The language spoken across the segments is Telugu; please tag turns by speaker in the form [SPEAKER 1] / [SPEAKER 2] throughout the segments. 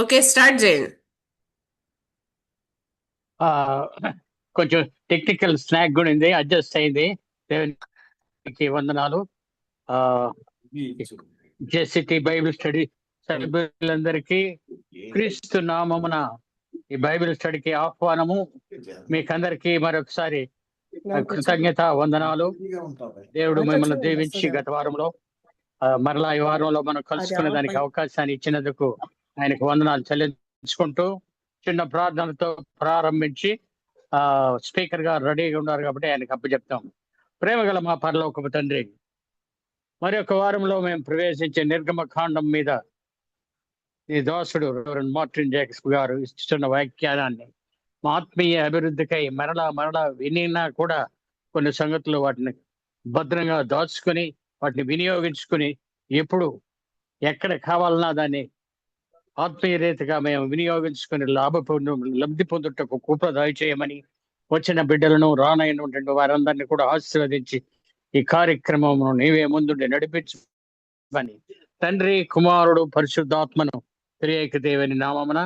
[SPEAKER 1] ఓకే, స్టార్ట్ చేయండి.
[SPEAKER 2] ఆ, కొంచెం టెక్నికల్ స్నాక్ కూడా ఉంది, అడ్జస్ట్ అయింది. దేవునికి వందనాలు. జెసిటీ బైబిల్ స్టడీ సభ్యులందరికీ క్రీస్తు నామమున ఈ బైబిల్ స్టడీకి ఆహ్వానము. మీకందరికీ మరొకసారి కృతజ్ఞత వందనాలు. దేవుడు మిమ్మల్ని దీవించి గత వారంలో మరలా ఈ వారంలో మనం కలుసుకునే దానికి అవకాశాన్ని ఇచ్చినందుకు ఆయనకు వందనాలు చెల్లించుకుంటూ చిన్న ప్రార్థనతో ప్రారంభించి స్పీకర్ గారు రెడీగా ఉన్నారు కాబట్టి ఆయనకు అప్పచెప్తాం. ప్రేమగల మా పరలోకపు తండ్రి, మరి ఒక వారంలో మేము ప్రవేశించే నిర్గమకాండం మీద ఈ దోసుడు మార్టిన్ జాక్స్ గారు ఇస్తున్న వ్యాఖ్యానాన్ని మా ఆత్మీయ అభివృద్ధికై మరలా వినినా కూడా కొన్ని సంగతులు వాటిని భద్రంగా దాచుకొని వాటిని వినియోగించుకుని ఎప్పుడు ఎక్కడ కావాలన్నా దాన్ని ఆత్మీయ రీతిగా మేము వినియోగించుకుని లబ్ధి పొందుటకు కృప చేయమని, వచ్చిన బిడ్డలను రానైనటువంటి వారందరినీ కూడా ఆశీర్వదించి ఈ కార్యక్రమం నీవే ముందుండి నడిపించమని తండ్రి, కుమారుడు, పరిశుద్ధాత్మను త్రియేక దేవుని నామమున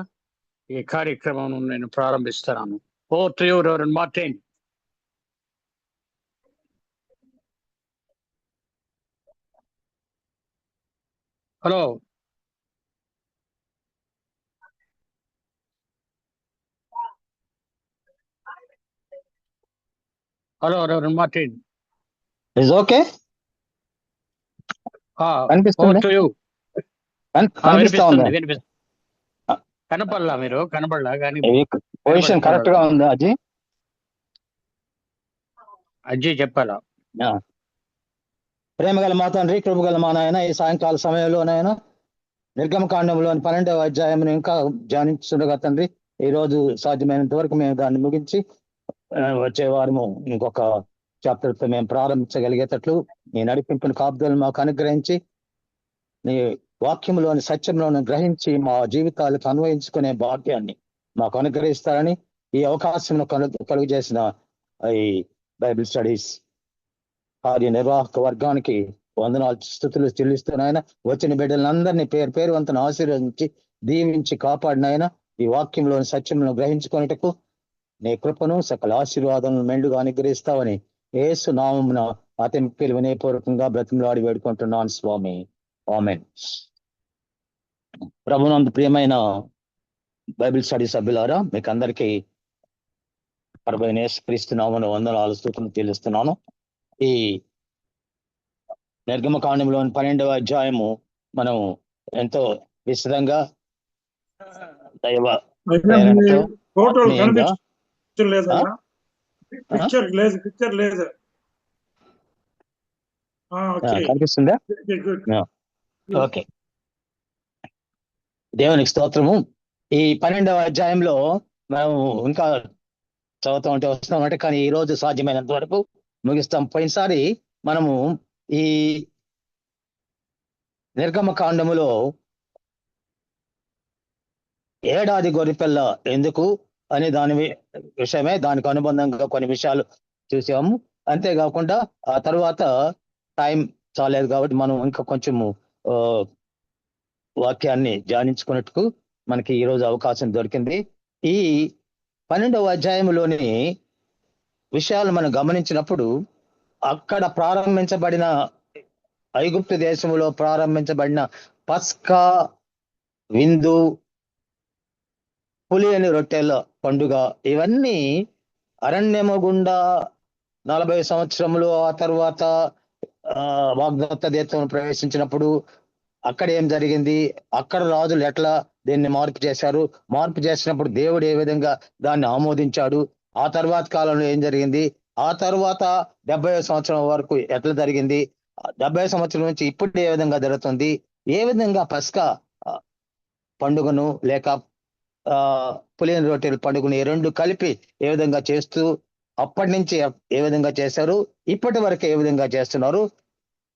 [SPEAKER 2] ఈ కార్యక్రమం నేను ప్రారంభిస్తున్నాను. ఓ త్రియూర్ Martin. Hello hello reverend Martin.
[SPEAKER 3] Is okay.
[SPEAKER 2] కనపడలా, మీరు కనపడలా కానీ
[SPEAKER 3] పొజిషన్ కరెక్ట్ గా ఉందా అజీ?
[SPEAKER 2] అజ్జీ చెప్పాలా?
[SPEAKER 3] ప్రేమగల మా తండ్రి, కృపగల మా నాయన, ఈ సాయంకాల సమయంలోనైనా నిర్గమకాండంలోని 12వ అధ్యాయం ఇంకా ధ్యానించుండగా తండ్రి, ఈ రోజు సాధ్యమైనంత వరకు మేము దాన్ని ముగించి వచ్చే వారము ఇంకొక చాప్టర్తో మేము ప్రారంభించగలిగేటట్లు నీ నడిపింపుని కాపుదలను మాకు అనుగ్రహించి, నీ వాక్యంలోని సత్యంలోని గ్రహించి మా జీవితాలకు అన్వయించుకునే భాగ్యాన్ని మాకు అనుగ్రహిస్తారని ఈ అవకాశం కలుగు చేసిన ఈ బైబిల్ స్టడీస్ కార్యనిర్వాహక వర్గానికి వందనాలు, స్తుతులు చెల్లిస్తున్నాయన. వచ్చిన బిడ్డలందరినీ పేరు పేరు వంతను ఆశీర్వదించి దీవించి కాపాడినాయన. ఈ వాక్యంలోని సత్యంలో గ్రహించుకునేటకు నీ కృపను సకల ఆశీర్వాదాలను మెండుగా అనుగ్రహిస్తావని యేసు నామమున అతి వినయపూర్వకంగా బ్రతిమలాడి వేడుకుంటున్నాను స్వామి. ఆమేన్. ప్రభునందు ప్రియమైన బైబిల్ స్టడీ సభ్యులారా, మీకు అందరికీ ప్రభువైన యేసుక్రీస్తు నామమున వందనాలు, స్తుతులు చెల్లిస్తున్నాను. ఈ నిర్గమకాండంలోని 12వ అధ్యాయము మనం ఎంతో విశదంగా దైవ ప్రేరణతో కనిపిస్తుందా? ఓకే, దేవునికి స్తోత్రము. ఈ 12వ అధ్యాయంలో మనం ఇంకా చదువుతూ ఉంటే వస్తున్నామంటే, కానీ ఈ రోజు సాధ్యమైనంత వరకు ముగిస్తాం. పోయినసారి మనము ఈ నిర్గమకాండములో ఏడాది గొర్రెపిల్ల ఎందుకు అనే దాని విషయమే, దానికి అనుబంధంగా కొన్ని విషయాలు చూసాము. అంతేకాకుండా ఆ తర్వాత టైం చాలేదు కాబట్టి మనం ఇంకా కొంచెము వాక్యాన్ని ధ్యానించుకున్నట్టుకు మనకి ఈరోజు అవకాశం దొరికింది. ఈ 12వ అధ్యాయంలోని విషయాలు మనం గమనించినప్పుడు, అక్కడ ప్రారంభించబడిన ఐగుప్తు దేశంలో ప్రారంభించబడిన పస్కా విందు, పులియని రొట్టెల పండుగ, ఇవన్నీ అరణ్యము గుండా 40 సంవత్సరములు ఆ తర్వాత వాగ్దత్త దేశం ప్రవేశించినప్పుడు అక్కడ ఏం జరిగింది, అక్కడ రాజులు ఎట్లా దీన్ని మార్పు చేశారు, మార్పు చేసినప్పుడు దేవుడు ఏ విధంగా దాన్ని ఆమోదించాడు, ఆ తర్వాత కాలంలో ఏం జరిగింది, ఆ తర్వాత 70వ సంవత్సరం వరకు ఎట్లా జరిగింది, 70వ సంవత్సరం నుంచి ఇప్పుడు ఏ విధంగా జరుగుతుంది, ఏ విధంగా పస్కా పండుగను లేక పులియని రొట్టెల పండుగను ఈ రెండు కలిపి ఏ విధంగా చేస్తూ అప్పటి నుంచి ఏ విధంగా చేశారు, ఇప్పటి వరకు ఏ విధంగా చేస్తున్నారు,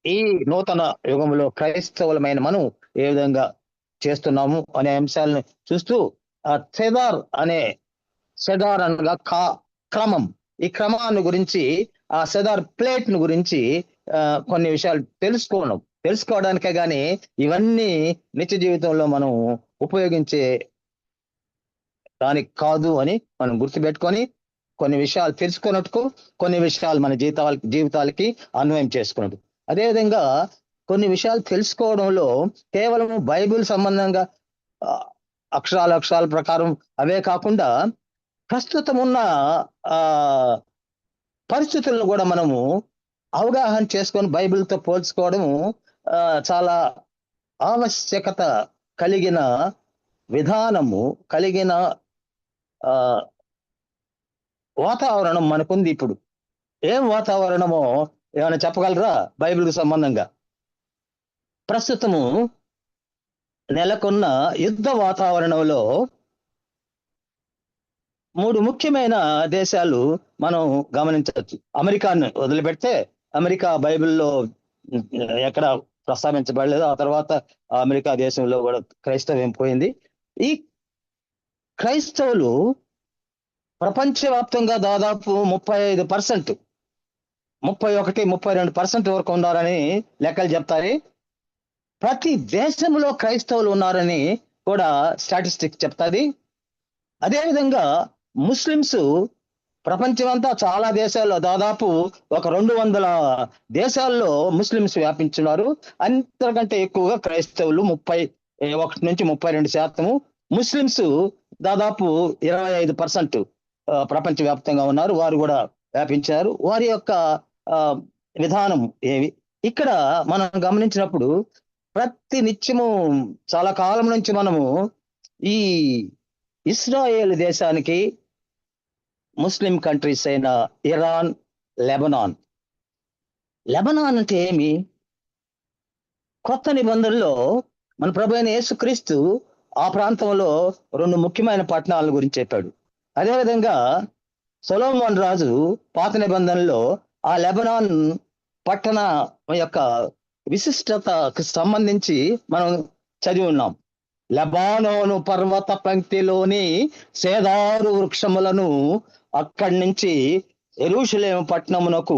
[SPEAKER 3] ఈ నూతన యుగంలో క్రైస్తవులమైన మనం ఏ విధంగా చేస్తున్నాము అనే అంశాలను చూస్తూ సెదార్ అనగా క్రమం, ఈ క్రమాన్ని గురించి, ఆ సెదార్ ప్లేట్ ను గురించి కొన్ని విషయాలు తెలుసుకోవడానికే గాని ఇవన్నీ నిత్య జీవితంలో మనం ఉపయోగించే దానికి కాదు అని మనం గుర్తుపెట్టుకొని కొన్ని విషయాలు తెలుసుకున్నట్టుకు కొన్ని విషయాలు మన జీవితాలకి అన్వయం చేసుకున్నట్టు. అదేవిధంగా కొన్ని విషయాలు తెలుసుకోవడంలో కేవలం బైబిల్ సంబంధంగా అక్షరాల ప్రకారం అవే కాకుండా ప్రస్తుతం ఉన్న పరిస్థితులను కూడా మనము అవగాహన చేసుకొని బైబిల్తో పోల్చుకోవడము చాలా ఆవశ్యకత కలిగిన విధానము కలిగిన వాతావరణం మనకుంది. ఇప్పుడు ఏం వాతావరణమో ఏమైనా చెప్పగలరా బైబిల్కి సంబంధంగా? ప్రస్తుతము నెలకొన్న యుద్ధ వాతావరణంలో 3 ముఖ్యమైన దేశాలు మనం గమనించవచ్చు. అమెరికాను వదిలిపెడితే అమెరికా బైబిల్లో ఎక్కడ ప్రస్తావించబడలేదు. ఆ తర్వాత అమెరికా దేశంలో కూడా క్రైస్తవం పోయింది. ఈ క్రైస్తవులు ప్రపంచవ్యాప్తంగా దాదాపు 35%, 31-32% వరకు ఉన్నారని లెక్కలు చెప్తాయి. ప్రతి దేశంలో క్రైస్తవులు ఉన్నారని కూడా స్టాటిస్టిక్స్ చెప్తాది. అదేవిధంగా ముస్లిమ్స్ ప్రపంచమంతా చాలా దేశాల్లో దాదాపు ఒక 200 దేశాల్లో ముస్లిమ్స్ వ్యాపించున్నారు. అంతకంటే ఎక్కువగా క్రైస్తవులు 31-32%, ముస్లిమ్స్ దాదాపు 25% ప్రపంచవ్యాప్తంగా ఉన్నారు. వారు కూడా వ్యాపించారు. వారి యొక్క విధానం ఏవి ఇక్కడ మనం గమనించినప్పుడు ప్రతి నిత్యము చాలా కాలం నుంచి మనము ఈ ఇస్రాయేల్ దేశానికి ముస్లిం కంట్రీస్ అయిన ఇరాన్, లెబనాన్ అంటే ఏమి? కొత్త నిబంధనలో మన ప్రభు అయిన యేసుక్రీస్తు ఆ ప్రాంతంలో 2 ముఖ్యమైన పట్టణాల గురించి చెప్పాడు. అదేవిధంగా సొలొమోన్ రాజు పాత నిబంధనలో ఆ లెబనాన్ పట్టణ యొక్క విశిష్టతకు సంబంధించి మనం చదివి ఉన్నాం. లెబానోను పర్వత పంక్తిలోని సేదారు వృక్షములను అక్కడి నుంచి యెరూషలేము పట్టణమునకు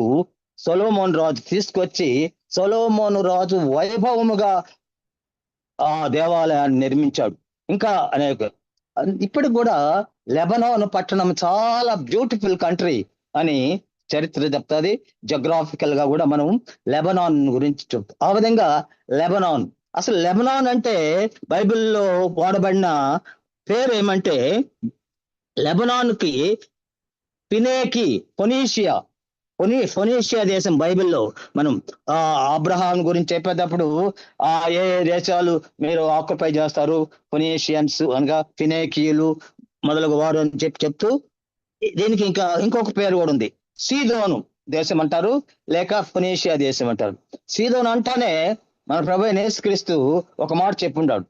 [SPEAKER 3] సొలొమోన్ రాజు తీసుకొచ్చి సొలొమోను రాజు వైభవముగా ఆ దేవాలయాన్ని నిర్మించాడు. ఇంకా అనేక ఇప్పటికి కూడా లెబనాన్ పట్టణం చాలా బ్యూటిఫుల్ కంట్రీ అని చరిత్ర చెప్తాది. జియోగ్రాఫికల్ గా కూడా మనం లెబనాన్ గురించి చెప్తాం. ఆ విధంగా లెబనాన్, అసలు లెబనాన్ అంటే బైబిల్లో వాడబడిన పేరు ఏమంటే లెబనాన్కి ఫొనీషియా దేశం. బైబిల్లో మనం అబ్రహాం గురించి చెప్పేటప్పుడు ఏ దేశాలు మీరు ఆక్యుపై చేస్తారు, ఫొనీషియన్స్ అనగా ఫినేకీయులు మొదలగు వారు అని చెప్తూ దీనికి ఇంకొక పేరు కూడా ఉంది. సీదోను దేశం అంటారు, లేక ఫొనీషియా దేశం అంటారు. సీదోను అంటానే మన ప్రభు యేసుక్రీస్తు ఒక మాట చెప్పుండాడు.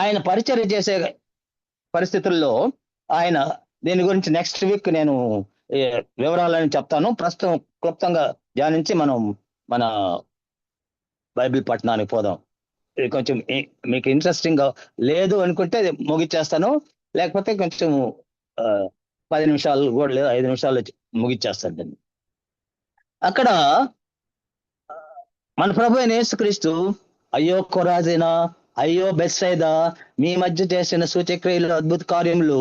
[SPEAKER 3] ఆయన పరిచర్య చేసే పరిస్థితుల్లో ఆయన దీని గురించి నెక్స్ట్ వీక్ నేను వివరాలని చెప్తాను. ప్రస్తుతం క్లుప్తంగా ధ్యానించి మనం మన బైబిల్ పట్టణానికి పోదాం. ఇది కొంచెం మీకు ఇంట్రెస్టింగ్ గా లేదు అనుకుంటే ముగిచ్చేస్తాను, లేకపోతే కొంచెం 10 నిమిషాలు కూడా లేదు, 5 నిమిషాలు ముగిచ్చేస్తాను దాన్ని. అక్కడ మన ప్రభు అయిన యేసుక్రీస్తు అయ్యో కొరాజినా, అయ్యో బెత్సైదా, మీ మధ్య చేసిన సూచక్రియలు అద్భుత కార్యములు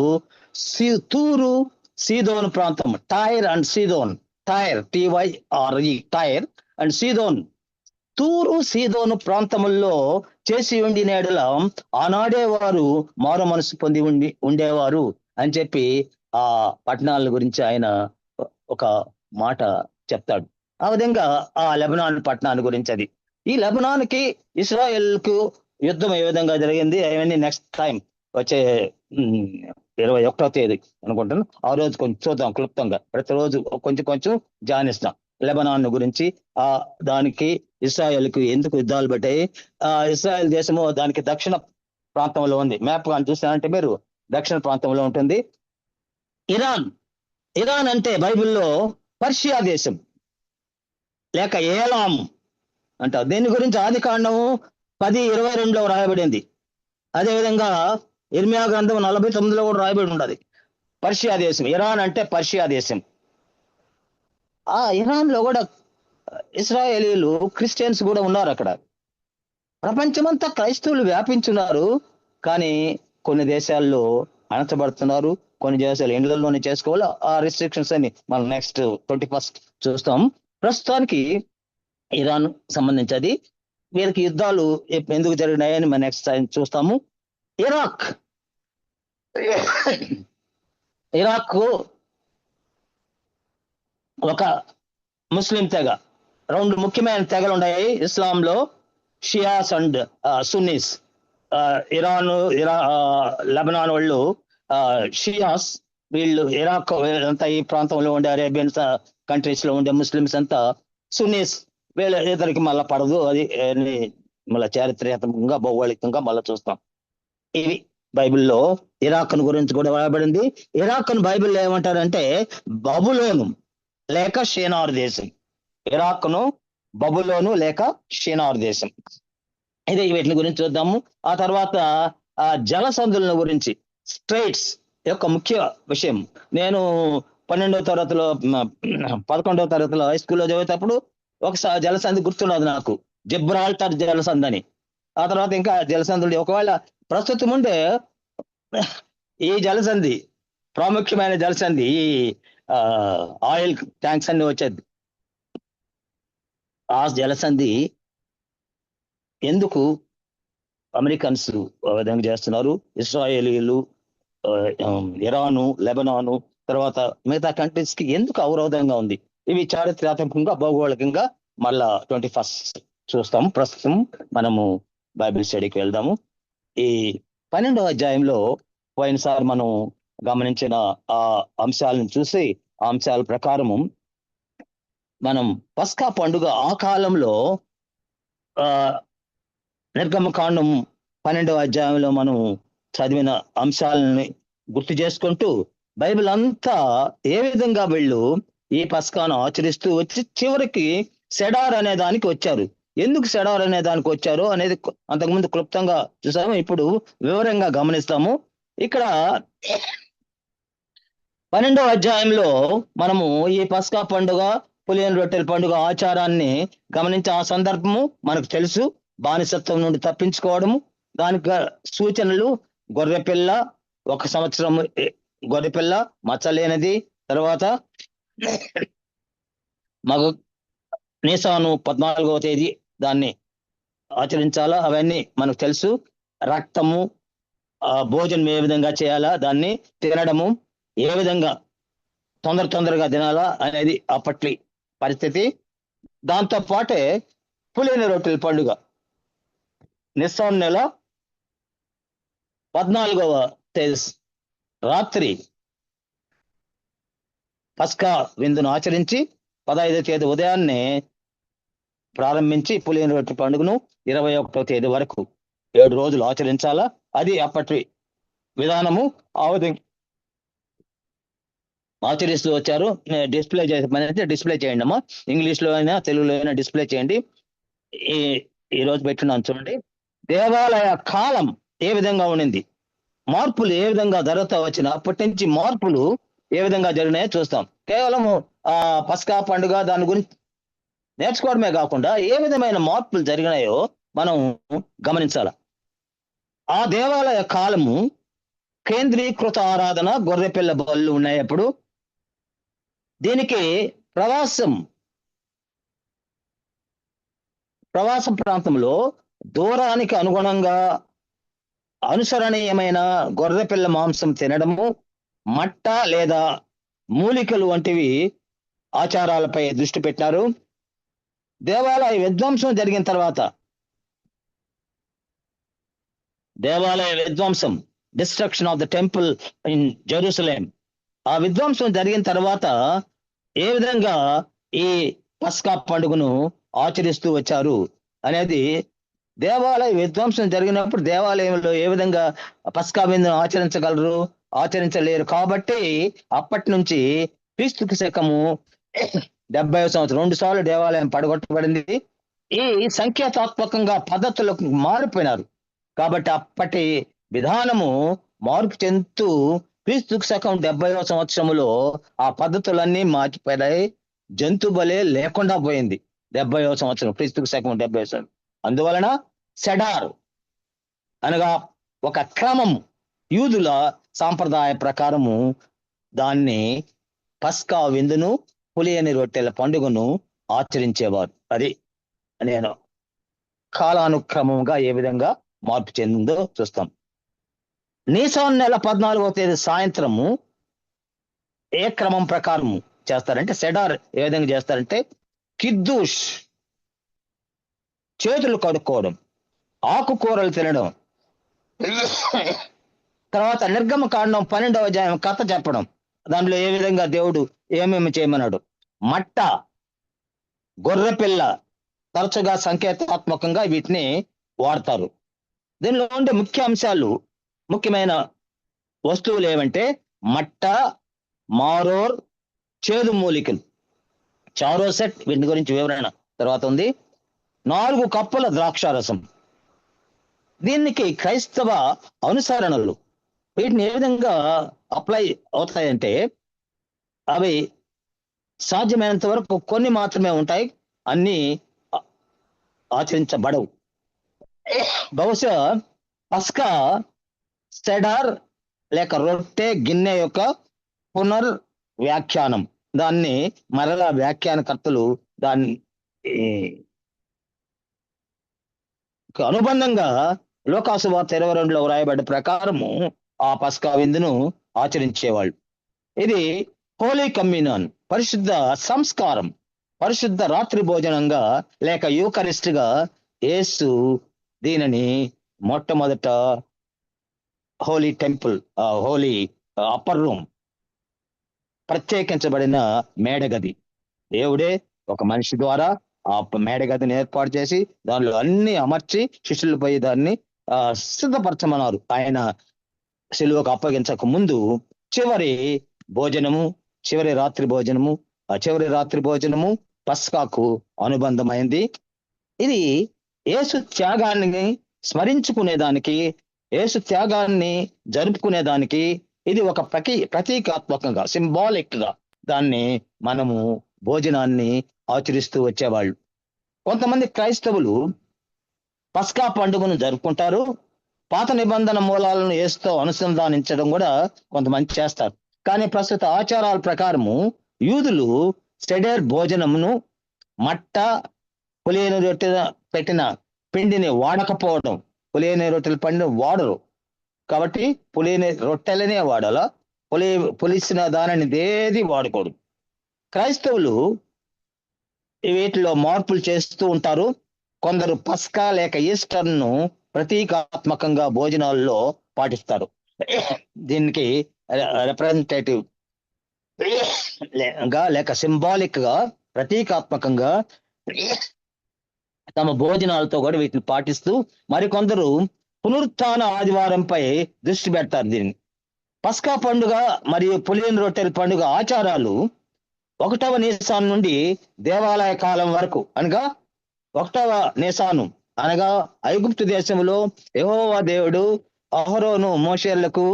[SPEAKER 3] తూరు సీదోన్ ప్రాంతం, Tyre and Sidon, Tyre TYRE Tyre and Sidon, తూరు సీదోను ప్రాంతముల్లో చేసి ఉండి నేడుల ఆనాడే వారు మారు మనసు పొంది ఉండేవారు అని చెప్పి ఆ పట్టణాల గురించి ఆయన ఒక మాట చెప్తాడు. ఆ విధంగా ఆ లెబనాన్ పట్టణాన్ని గురించి అది. ఈ లెబనాన్కి ఇస్రాయెల్కు యుద్ధం ఏ విధంగా జరిగింది అవన్నీ నెక్స్ట్ టైం వచ్చే 21వ తేదీ అనుకుంటాను. ఆ రోజు కొంచెం చూద్దాం క్లుప్తంగా. ప్రతిరోజు కొంచెం ధ్యానిస్తాం లెబనాన్ గురించి. దానికి ఇస్రాయెల్కి ఎందుకు యుద్ధాలు పడ్డాయి. ఇస్రాయెల్ దేశము దానికి దక్షిణ ప్రాంతంలో ఉంది. మ్యాప్ కానీ చూసారంటే మీరు దక్షిణ ప్రాంతంలో ఉంటుంది. ఇరాన్ అంటే బైబిల్లో పర్షియా దేశం లేక ఏలాం అంటారు. దీని గురించి ఆదికాండము 10:22లో రాయబడింది. అదేవిధంగా ఇర్మియా గ్రంథం 49లో కూడా రాయబడి ఉన్నది. పర్షియా దేశం, ఇరాన్ అంటే పర్షియా దేశం. ఆ ఇరాన్ లో కూడా ఇస్రాయేలీలు క్రిస్టియన్స్ కూడా ఉన్నారు. అక్కడ ప్రపంచమంతా క్రైస్తవులు వ్యాపించున్నారు. కానీ కొన్ని దేశాల్లో అణచబడుతున్నారు, కొన్ని దేశాలు ఇండ్లలోనే చేసుకోవాలి. ఆ రిస్ట్రిక్షన్స్ అని మనం నెక్స్ట్ 21st చూస్తాం. ప్రస్తుతానికి ఇరాన్ సంబంధించి వీరికి యుద్ధాలు ఎందుకు జరిగినాయని మనం నెక్స్ట్ చూస్తాము. ఇరాక్ ఒక ముస్లిం తెగ. రెండు ముఖ్యమైన తెగలు ఉన్నాయి ఇస్లాంలో, షియాస్ అండ్ సున్నీస్. లెబనాన్ వాళ్ళు షియాస్, వీళ్ళు ఇరాక్ అంతా ఈ ప్రాంతంలో ఉండే అరేబియన్ కంట్రీస్ లో ఉండే ముస్లిమ్స్ అంతా సున్నీస్. వీళ్ళ ఇద్దరికి మళ్ళా పడదు. అది మళ్ళీ చారిత్రాత్మకంగా భౌగోళికంగా మళ్ళీ చూస్తాం. ఇవి బైబిల్లో ఇరాక్ గురించి కూడా రాయబడింది. ఇరాక్ బైబిల్లో ఏమంటారంటే బబులోను లేక షీనార్ దేశం. ఇరాక్ను బబులోను లేక షీనార్ దేశం. ఇది వీటి గురించి చూద్దాము. ఆ తర్వాత జలసంధుల గురించి, స్ట్రైట్స్ యొక్క ముఖ్య విషయం. నేను 11వ తరగతిలో 11వ తరగతిలో హై స్కూల్లో చదివేటప్పుడు ఒకసారి జలసంధి గుర్తున్నది నాకు, జిబ్రాల్టర్ జలసంధి అని. ఆ తర్వాత ఇంకా జలసంధులు ఒకవేళ ప్రస్తుతం ఉండే ఈ జలసంధి ప్రాముఖ్యమైన జలసంధి, ఈ ఆయిల్ ట్యాంక్స్ అన్ని వచ్చేది. ఆ జలసంధి ఎందుకు అమెరికన్స్ విధంగా చేస్తున్నారు, ఇస్రాయేలీలు, ఇరాను, లెబనాను, తర్వాత మిగతా కంట్రీస్ కి ఎందుకు అవరోధంగా ఉంది, ఇవి చారిత్రాత్మకంగా భౌగోళికంగా మళ్ళా 21st చూస్తాము. ప్రస్తుతం మనము బైబిల్ స్టడీకి వెళ్దాము. ఈ 12వ అధ్యాయంలో పోయినసారి మనం గమనించిన ఆ అంశాలను చూసి, ఆ అంశాల ప్రకారము మనం పస్కా పండుగ ఆ కాలంలో నిర్గమకాండం 12వ అధ్యాయంలో మనం చదివిన అంశాలని గుర్తు చేసుకుంటూ బైబిల్ అంతా ఏ విధంగా వీళ్ళు ఈ పస్కాను ఆచరిస్తూ వచ్చి చివరికి సెడార్ అనే దానికి వచ్చారు. ఎందుకు సెడార్ అనే దానికి వచ్చారు అనేది అంతకుముందు క్లుప్తంగా చూసాము, ఇప్పుడు వివరంగా గమనిస్తాము. ఇక్కడ 12వ అధ్యాయంలో మనము ఈ పస్కా పండుగ, పులియని రొట్టెల పండుగ ఆచారాన్ని గమనించే ఆ సందర్భము మనకు తెలుసు. బానిసత్వం నుండి తప్పించుకోవడము, దానికి సూచనలు గొర్రెపిల్ల, 1 సంవత్సరం గొర్రెపిల్ల మచ్చలేనిది, తర్వాత మగ నీసాను 14వ తేదీ దాన్ని ఆచరించాలా, అవన్నీ మనకు తెలుసు. రక్తము, భోజనం ఏ విధంగా చేయాలా, దాన్ని తినడము ఏ విధంగా తొందరగా తినాలా అనేది అప్పటి పరిస్థితి. దాంతో పాటే పులియని రొట్టెల పండుగ నిస్సాన్ నెల 14వ తేదీ రాత్రి పస్కా విందును ఆచరించి 15వ తేదీ ఉదయాన్నే ప్రారంభించి పులియని రొట్టెల పండుగను 21వ తేదీ వరకు 7 రోజులు ఆచరించాలా. అది అప్పటి విధానము. ఆ విధంగా ఆచరిస్తూ వచ్చారు. డిస్ప్లే చేసే డిస్ప్లే చేయండి అమ్మా, ఇంగ్లీష్లో అయినా తెలుగులో అయినా డిస్ప్లే చేయండి. ఈ రోజు పెట్టినాను చూడండి. దేవాలయ కాలం ఏ విధంగా ఉండింది, మార్పులు ఏ విధంగా జరుగుతూ వచ్చిన, అప్పటి నుంచి మార్పులు ఏ విధంగా జరిగినాయో చూస్తాం. కేవలం పస్కా పండుగ దాని గురించి నేర్చుకోవడమే కాకుండా ఏ విధమైన మార్పులు జరిగినాయో మనం గమనించాల. ఆ దేవాలయ కాలము కేంద్రీకృత ఆరాధన, గొర్రెపిల్ల బళ్ళు ఉన్నాయి. అప్పుడు దీనికి ప్రవాస ప్రాంతంలో దూరానికి అనుగుణంగా అనుసరణీయమైన గొర్రెపిల్ల మాంసం తినడము, మట్ట లేదా మూలికలు వంటివి ఆచారాలపై దృష్టి పెట్టినారు. దేవాలయ విధ్వంసం జరిగిన తర్వాత, destruction of the temple in Jerusalem, ఆ విధ్వంసం జరిగిన తర్వాత ఏ విధంగా ఈ పస్కా పండుగను ఆచరిస్తూ వచ్చారు అనేది, దేవాలయ విధ్వంసం జరిగినప్పుడు దేవాలయంలో ఏ విధంగా పస్కా విందును ఆచరించలేరు. కాబట్టి అప్పటి నుంచి క్రీస్తుకి శకము 70వ సంవత్సరం 2 సార్లు దేవాలయం పడగొట్టబడింది. ఈ సంఖ్యాతాత్మకంగా పద్ధతులకు మారిపోయినారు. కాబట్టి అప్పటి విధానము మార్పు చెందుతూ క్రీస్తుకి శకం 70వ సంవత్సరంలో ఆ పద్ధతులన్నీ మార్చిపోయాయి. జంతు బలే లేకుండా పోయింది 70వ సంవత్సరం, క్రీస్తుకి శకం 70వ సంవత్సరం. అందువలన సెడార్ అనగా ఒక క్రమం, యూదుల సాంప్రదాయ ప్రకారము దాన్ని పస్కా విందును, పులియని రొట్టెల పండుగను ఆచరించేవారు. అది నేను కాలానుక్రమంగా ఏ విధంగా మార్పు చెందిందో చూస్తాం. నీసాన్ నెల 14వ తేదీ సాయంత్రము ఏ క్రమం ప్రకారం చేస్తారంటే, సెడార్ ఏ విధంగా చేస్తారంటే, కిద్దూష్, చేతులు కడుక్కోవడం, ఆకుకూరలు తినడం, తర్వాత నిర్గమకాండం 12వ అధ్యాయం కథ చెప్పడం, దాంట్లో ఏ విధంగా దేవుడు ఏమేమి చేయమన్నాడు, మట్ట, గొర్రెపిల్ల, తరచుగా సంకేతాత్మకంగా వీటిని వాడతారు. దీనిలో ఉండే ముఖ్య అంశాలు, ముఖ్యమైన వస్తువులు ఏమంటే మట్ట, మారోర్, చేదు మూలికలు, చారోసెట్, వీటి గురించి వివరణ తర్వాత ఉంది. 4 కప్పుల ద్రాక్షారసం. దీనికి క్రైస్తవ అనుసరణలు వీటిని ఏ విధంగా అప్లై అవుతాయంటే, అవి సాధ్యమైనంత వరకు కొన్ని మాత్రమే ఉంటాయి, అన్ని ఆచరించబడవు. బహుశా పస్కా సెడార్ లేక రొట్టె గిన్నె యొక్క పునర్వ్యాఖ్యానం, దాన్ని మరలా వ్యాఖ్యానకర్తలు దాన్ని అనుబంధంగా లోకాసు వార్త 22లో వ్రాయబడ్డ ప్రకారము ఆ పస్కా విందును ఆచరించేవాళ్ళు. ఇది హోలీ కమ్యూనియన్, పరిశుద్ధ సంస్కారం, పరిశుద్ధ రాత్రి భోజనంగా లేక యూకరిస్ట్గా యేసు దీనిని మొట్టమొదట holy temple, holy upper room, ప్రత్యేకించబడిన మేడగది, దేవుడే ఒక మనిషి ద్వారా ఆ మేడగదిని ఏర్పాటు చేసి దానిలో అన్ని అమర్చి శిష్యులపై దాన్ని సిద్ధపరచమన్నారు. ఆయన సిలువకు అప్పగించక ముందు చివరి భోజనము, చివరి రాత్రి భోజనము పస్కాకు అనుబంధమైంది. ఇది యేసు త్యాగాన్ని స్మరించుకునేదానికి, యేసు త్యాగాన్ని జరుపుకునేదానికి ఇది ఒక ప్రతీకాత్మకంగా, సింబాలిక్ గా దాన్ని మనము భోజనాన్ని ఆచరిస్తూ వచ్చేవాళ్ళు. కొంతమంది క్రైస్తవులు పస్కా పండుగను జరుపుకుంటారు. పాత నిబంధన మూలాలను యేసుతో అనుసంధానించడం కూడా కొంతమంది చేస్తారు. కానీ ప్రస్తుత ఆచారాల ప్రకారము యూదులు సెడేర్ భోజనమును, మట్ట, పులియని రొట్టె పెట్టిన పిండిని వాడకపోవడం, పులియని రొట్టెల పండిని వాడరు కాబట్టి పులియని రొట్టెలనే వాడాలా, పులిసిన దానిని ఏది వాడకూడదు. క్రైస్తవులు వీటిలో మార్పులు చేస్తూ ఉంటారు. కొందరు పస్కా లేక ఈస్టర్ను ప్రతీకాత్మకంగా భోజనాల్లో పాటిస్తారు. దీనికి రిప్రజెంటేటివ్ లేక సింబాలిక్ గా, ప్రతీకాత్మకంగా తమ భోజనాలతో కూడా వీటిని పాటిస్తూ, మరికొందరు పునరుత్థాన ఆదివారంపై దృష్టి పెడతారు. దీన్ని పస్కా పండుగ మరియు పులియని రొట్టెల పండుగ ఆచారాలు 1వ నీసాను నుండి దేవాలయ కాలం వరకు, అనగా 1వ నీసాను అనగా ఐగుప్తు దేశంలో యెహోవా దేవుడు అహరోను మోషేలకు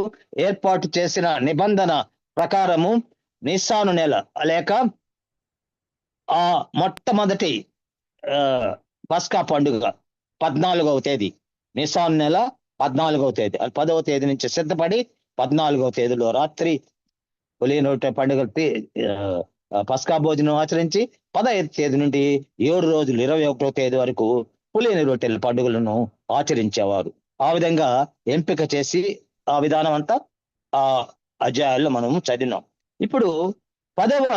[SPEAKER 3] ఏర్పాటు చేసిన నిబంధన ప్రకారము నీసాను నెల లేక ఆ మొట్టమొదటి పస్కా పండుగ 14వ తేదీ, నీసాను నెల 14వ తేదీ, 10వ తేదీ నుంచి సిద్ధపడి 14వ తేదీలో రాత్రి పులియని రొట్టె పండుగ పస్కా భోజనం ఆచరించి 15వ తేదీ నుండి 7 రోజులు 21వ తేదీ వరకు పులియని రొట్టెల పండుగలను ఆచరించేవారు. ఆ విధంగా ఎంపిక చేసి ఆ విధానం అంతా ఆ అధ్యాయాల్లో మనం చదివినాం. ఇప్పుడు 10వ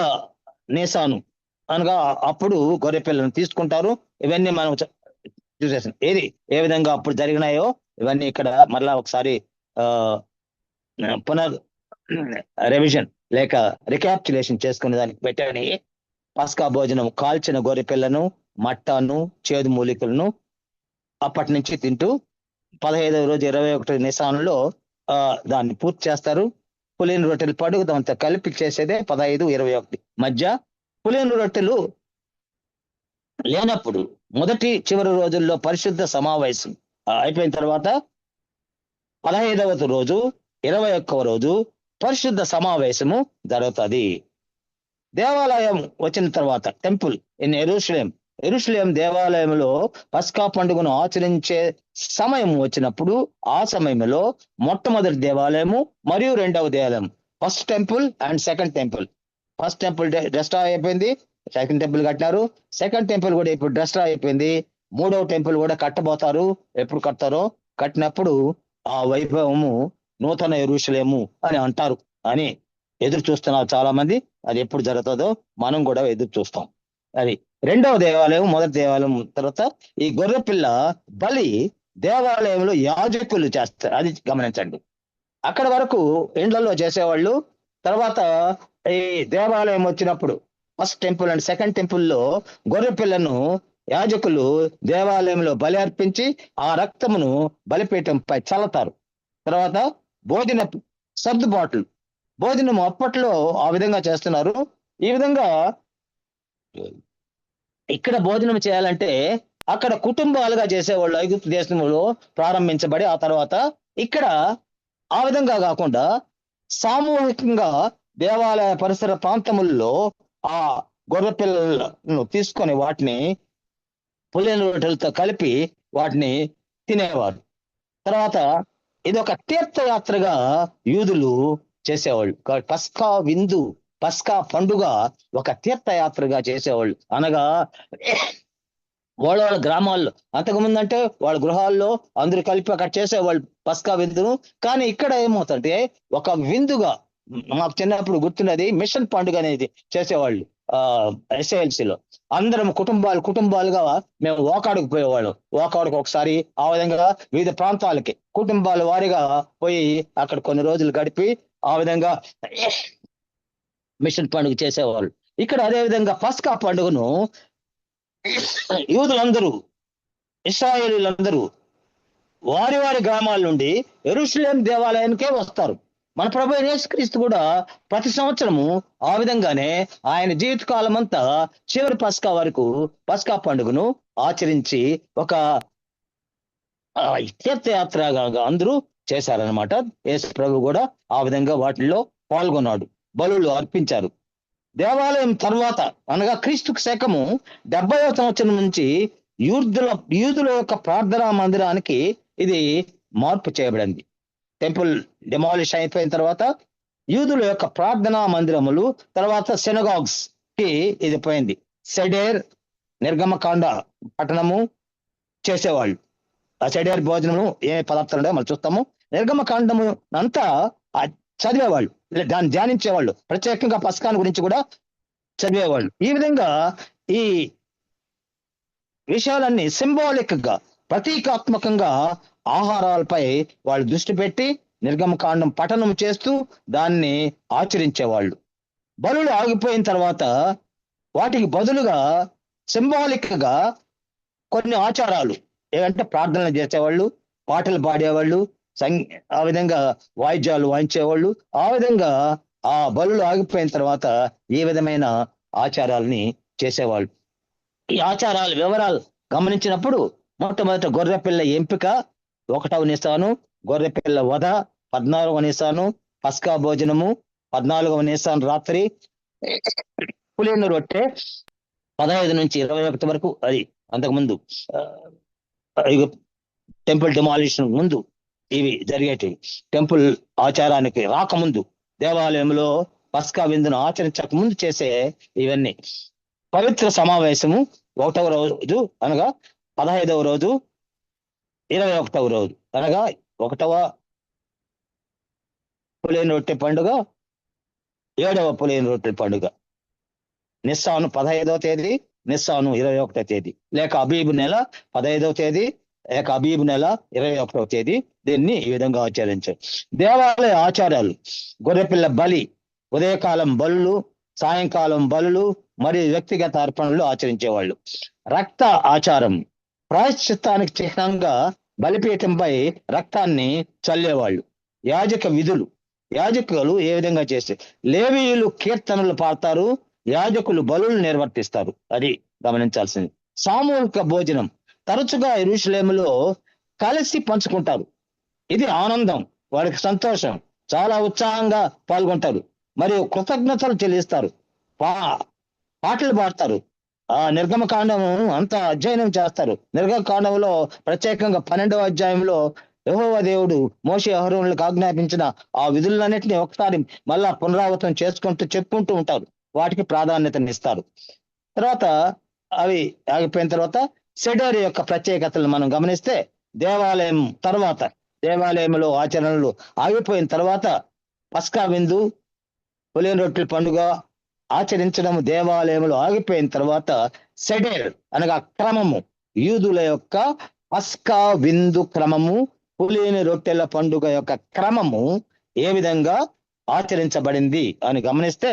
[SPEAKER 3] నీసాను అనగా అప్పుడు గొర్రె పిల్లను తీసుకుంటారు. ఇవన్నీ మనం చూసేసాం. ఏ విధంగా అప్పుడు జరిగినాయో ఇవన్నీ ఇక్కడ మరలా ఒకసారి పునర్ రివిజన్ లేక రికాప్చులేషన్ చేసుకునే దానికి పెట్టని పస్కా భోజనం కాల్చిన గొర్రె పిల్లను, మట్టను, చేదు మూలికలను అప్పటి నుంచి తింటూ 15వ రోజు 21 నిసానులో దాన్ని పూర్తి చేస్తారు. పులియని రొట్టెల పండుగ దాంతో కలిపి చేసేదే 15, 21 మధ్య. పులియని రొట్టెలు లేనప్పుడు మొదటి చివరి రోజుల్లో పరిశుద్ధ సమావేశం అయిపోయిన తర్వాత 15వ రోజు 21వ రోజు పరిశుద్ధ సమావేశము జరుగుతుంది. దేవాలయం వచ్చిన తర్వాత, టెంపుల్ ఇన్ యెరూషలేం యెరూషలేం దేవాలయంలో పస్కా పండుగను ఆచరించే సమయం వచ్చినప్పుడు, ఆ సమయంలో మొట్టమొదటి దేవాలయము మరియు రెండవ దేవాలయం, first temple and second temple. First temple destroy అయిపోయింది, సెకండ్ టెంపుల్ కట్టినారు. సెకండ్ టెంపుల్ కూడా ఇప్పుడు డెస్ట్రాయ్ అయిపోయింది. మూడవ టెంపుల్ కూడా కట్టబోతారు. ఎప్పుడు కడతారో, కట్టినప్పుడు ఆ వైభవము నూతన యెరూషలేము అని అంటారు అని ఎదురు చూస్తున్నారు చాలా మంది. అది ఎప్పుడు జరుగుతుందో మనం కూడా ఎదురు చూస్తాం. అది రెండవ దేవాలయం, మొదటి దేవాలయం తర్వాత ఈ గొర్రె పిల్ల బలి దేవాలయంలో యాజకులు చేస్తారు. అది గమనించండి. అక్కడ వరకు ఇండ్లలో చేసేవాళ్ళు. తర్వాత ఈ దేవాలయం వచ్చినప్పుడు ఫస్ట్ టెంపుల్ అండ్ సెకండ్ టెంపుల్లో గొర్రె పిల్లను యాజకులు దేవాలయంలో బలి అర్పించి ఆ రక్తమును బలిపీఠంపై చల్లతారు. తర్వాత భోజన సర్దుబాట్లు, భోజనం అప్పట్లో ఆ విధంగా చేస్తున్నారు. ఈ విధంగా ఇక్కడ భోజనం చేయాలంటే అక్కడ కుటుంబాలుగా చేసేవాళ్ళు ఐగుప్తు దేశంలో ప్రారంభించబడి, ఆ తర్వాత ఇక్కడ ఆ విధంగా కాకుండా సామూహికంగా దేవాలయ పరిసర ప్రాంతముల్లో ఆ గొర్రె పిల్లలను తీసుకొని వాటిని పులిన రొట్టెలతో కలిపి వాటిని తినేవారు. తర్వాత ఇది ఒక తీర్థయాత్రగా యూదులు చేసేవాళ్ళు. పస్కా విందు, పస్కా పండుగ ఒక తీర్థయాత్రగా చేసేవాళ్ళు. అనగా వాళ్ళ గ్రామాల్లో, అంతకుముందు అంటే వాళ్ళ గృహాల్లో అందరూ కలిపి అక్కడ చేసేవాళ్ళు పస్కా విందును. కానీ ఇక్కడ ఏమవుతుంటే ఒక విందుగా, మాకు చిన్నప్పుడు గుర్తున్నది మిషన్ పండుగ అనేది చేసేవాళ్ళు. ఎస్ఏఎల్సీలో అందరం కుటుంబాలుగా మేము ఓకాడుకు పోయేవాళ్ళం. ఓకాడుకు ఒకసారి ఆ విధంగా వివిధ ప్రాంతాలకి కుటుంబాల వారిగా పోయి అక్కడ కొన్ని రోజులు గడిపి ఆ విధంగా మిషన్ పండుగ చేసేవాళ్ళు. ఇక్కడ అదే విధంగా పస్కా పండుగను యూదులందరూ, ఇశ్రాయేలీలందరూ వారి వారి గ్రామాల నుండి యెరూషలేం దేవాలయానికే వస్తారు. మన ప్రభు యేసుక్రీస్తు కూడా ప్రతి సంవత్సరము ఆ విధంగానే ఆయన జీవితకాలం అంతా చివరి పస్కా వరకు పస్కా పండుగను ఆచరించి ఒక తీర్థయాత్రగా అందరూ చేశారనమాట. యేసు ప్రభు కూడా ఆ విధంగా వాటిల్లో పాల్గొన్నాడు, బలులు అర్పించారు. దేవాలయం తర్వాత అనగా క్రీస్తుకు శకము 70వ సంవత్సరం నుంచి యూదుల యొక్క ప్రార్థనా మందిరానికి ఇది మార్పు చేయబడింది. టెంపుల్ డెమాలిష్ అయిపోయిన తర్వాత యూదుల యొక్క ప్రార్థనా మందిరములు, తర్వాత సినగాగ్స్ కి ఇది పోయింది. సెడేర్, నిర్గమకాండ పఠనము చేసేవాళ్ళు. ఆ సెడేర్ భోజనము ఏ పదార్థాలు ఉన్నాయో మనం చూస్తాము. నిర్గమకాండము అంతా చదివేవాళ్ళు, దాన్ని ధ్యానించేవాళ్ళు. ప్రత్యేకంగా పస్కాన్ గురించి కూడా చదివేవాళ్ళు. ఈ విధంగా ఈ విషయాలన్నీ సింబాలిక్ గా, ప్రతీకాత్మకంగా ఆహారాలపై వాళ్ళు దృష్టి పెట్టి నిర్గమకాండం పఠనం చేస్తూ దాన్ని ఆచరించేవాళ్ళు. బలులు ఆగిపోయిన తర్వాత వాటికి బదులుగా సింబాలిక్ గా కొన్ని ఆచారాలు ఏమంటే ప్రార్థనలు చేసేవాళ్ళు, పాటలు పాడేవాళ్ళు, ఆ విధంగా వాయిద్యాలు వాయించేవాళ్ళు. ఆ విధంగా ఆ బలులు ఆగిపోయిన తర్వాత ఈ విధమైన ఆచారాలని చేసేవాళ్ళు. ఈ ఆచారాల వివరాలు గమనించినప్పుడు మొట్టమొదట గొర్రెపిల్ల ఎంపిక 1వ నిసాను, గొర్రెపిల్ల వధ 14వ నిసాను, పస్కా భోజనము 14వ నిసాను రాత్రి, పులిన రొట్టె 15 నుంచి 21 వరకు. అది అంతకుముందు టెంపుల్ డిమాలిషన్ ముందు ఇవి జరిగేటివి. టెంపుల్ ఆచారానికి రాకముందు, దేవాలయంలో పస్కా విందును ఆచరించక ముందు చేసే ఇవన్నీ. పవిత్ర సమావేశము 1వ రోజు అనగా 15వ రోజు, 21వ రోజు అనగా 1వ పులిన రొట్టె పండుగ, 7వ పులిన రొట్టె పండుగ. నిస్సాను 15వ తేదీ, నిస్సాను 21వ తేదీ, లేక అబీబు నెల 15వ తేదీ, లేక అబీబు నెల 21వ తేదీ. దీన్ని ఈ విధంగా ఆచరించారు. దేవాలయ ఆచారాలు: గొర్రెపిల్ల బలి, ఉదయకాలం బలులు, సాయంకాలం బలులు మరియు వ్యక్తిగత అర్పణలు ఆచరించేవాళ్ళు. రక్త ఆచారం: ప్రాయశ్చిత్తానికి చిహ్నంగా బలిపీఠంపై రక్తాన్ని చల్లేవాళ్ళు. యాజక విధులు: యాజకులు ఏ విధంగా చేస్తే, లేవీయులు కీర్తనలు పాడతారు, యాజకులు బలులు నిర్వర్తిస్తారు. అది గమనించాల్సింది. సామూహిక భోజనం: తరచుగా యెరూషలేములో కలిసి పంచుకుంటారు. ఇది ఆనందం, వారికి సంతోషం, చాలా ఉత్సాహంగా పాల్గొంటారు మరియు కృతజ్ఞతలు చెల్లిస్తారు. పాటలు పాడతారు, ఆ నిర్గమకాండము అంతా అధ్యయనం చేస్తారు. నిర్గమకాండంలో ప్రత్యేకంగా 12వ అధ్యాయంలో యెహోవా దేవుడు మోషే అహరోనులకు ఆజ్ఞాపించిన ఆ విధులన్నింటినీ ఒకసారి మళ్ళా పునరావృతం చేసుకుంటూ చెప్పుకుంటూ ఉంటారు. వాటికి ప్రాధాన్యతనిస్తారు. తర్వాత అవి ఆగిపోయిన తర్వాత సెడర్ యొక్క ప్రత్యేకతలు మనం గమనిస్తే, దేవాలయం తర్వాత దేవాలయంలో ఆచరణలు ఆగిపోయిన తర్వాత పస్కా విందు, పులియని రొట్టెల పండుగ ఆచరించడం దేవాలయంలో ఆగిపోయిన తర్వాత సెడేర్ అనగా క్రమము, యూదుల యొక్క పస్కా విందు క్రమము, పులియని రొట్టెల పండుగ యొక్క క్రమము ఏ విధంగా ఆచరించబడింది అని గమనిస్తే,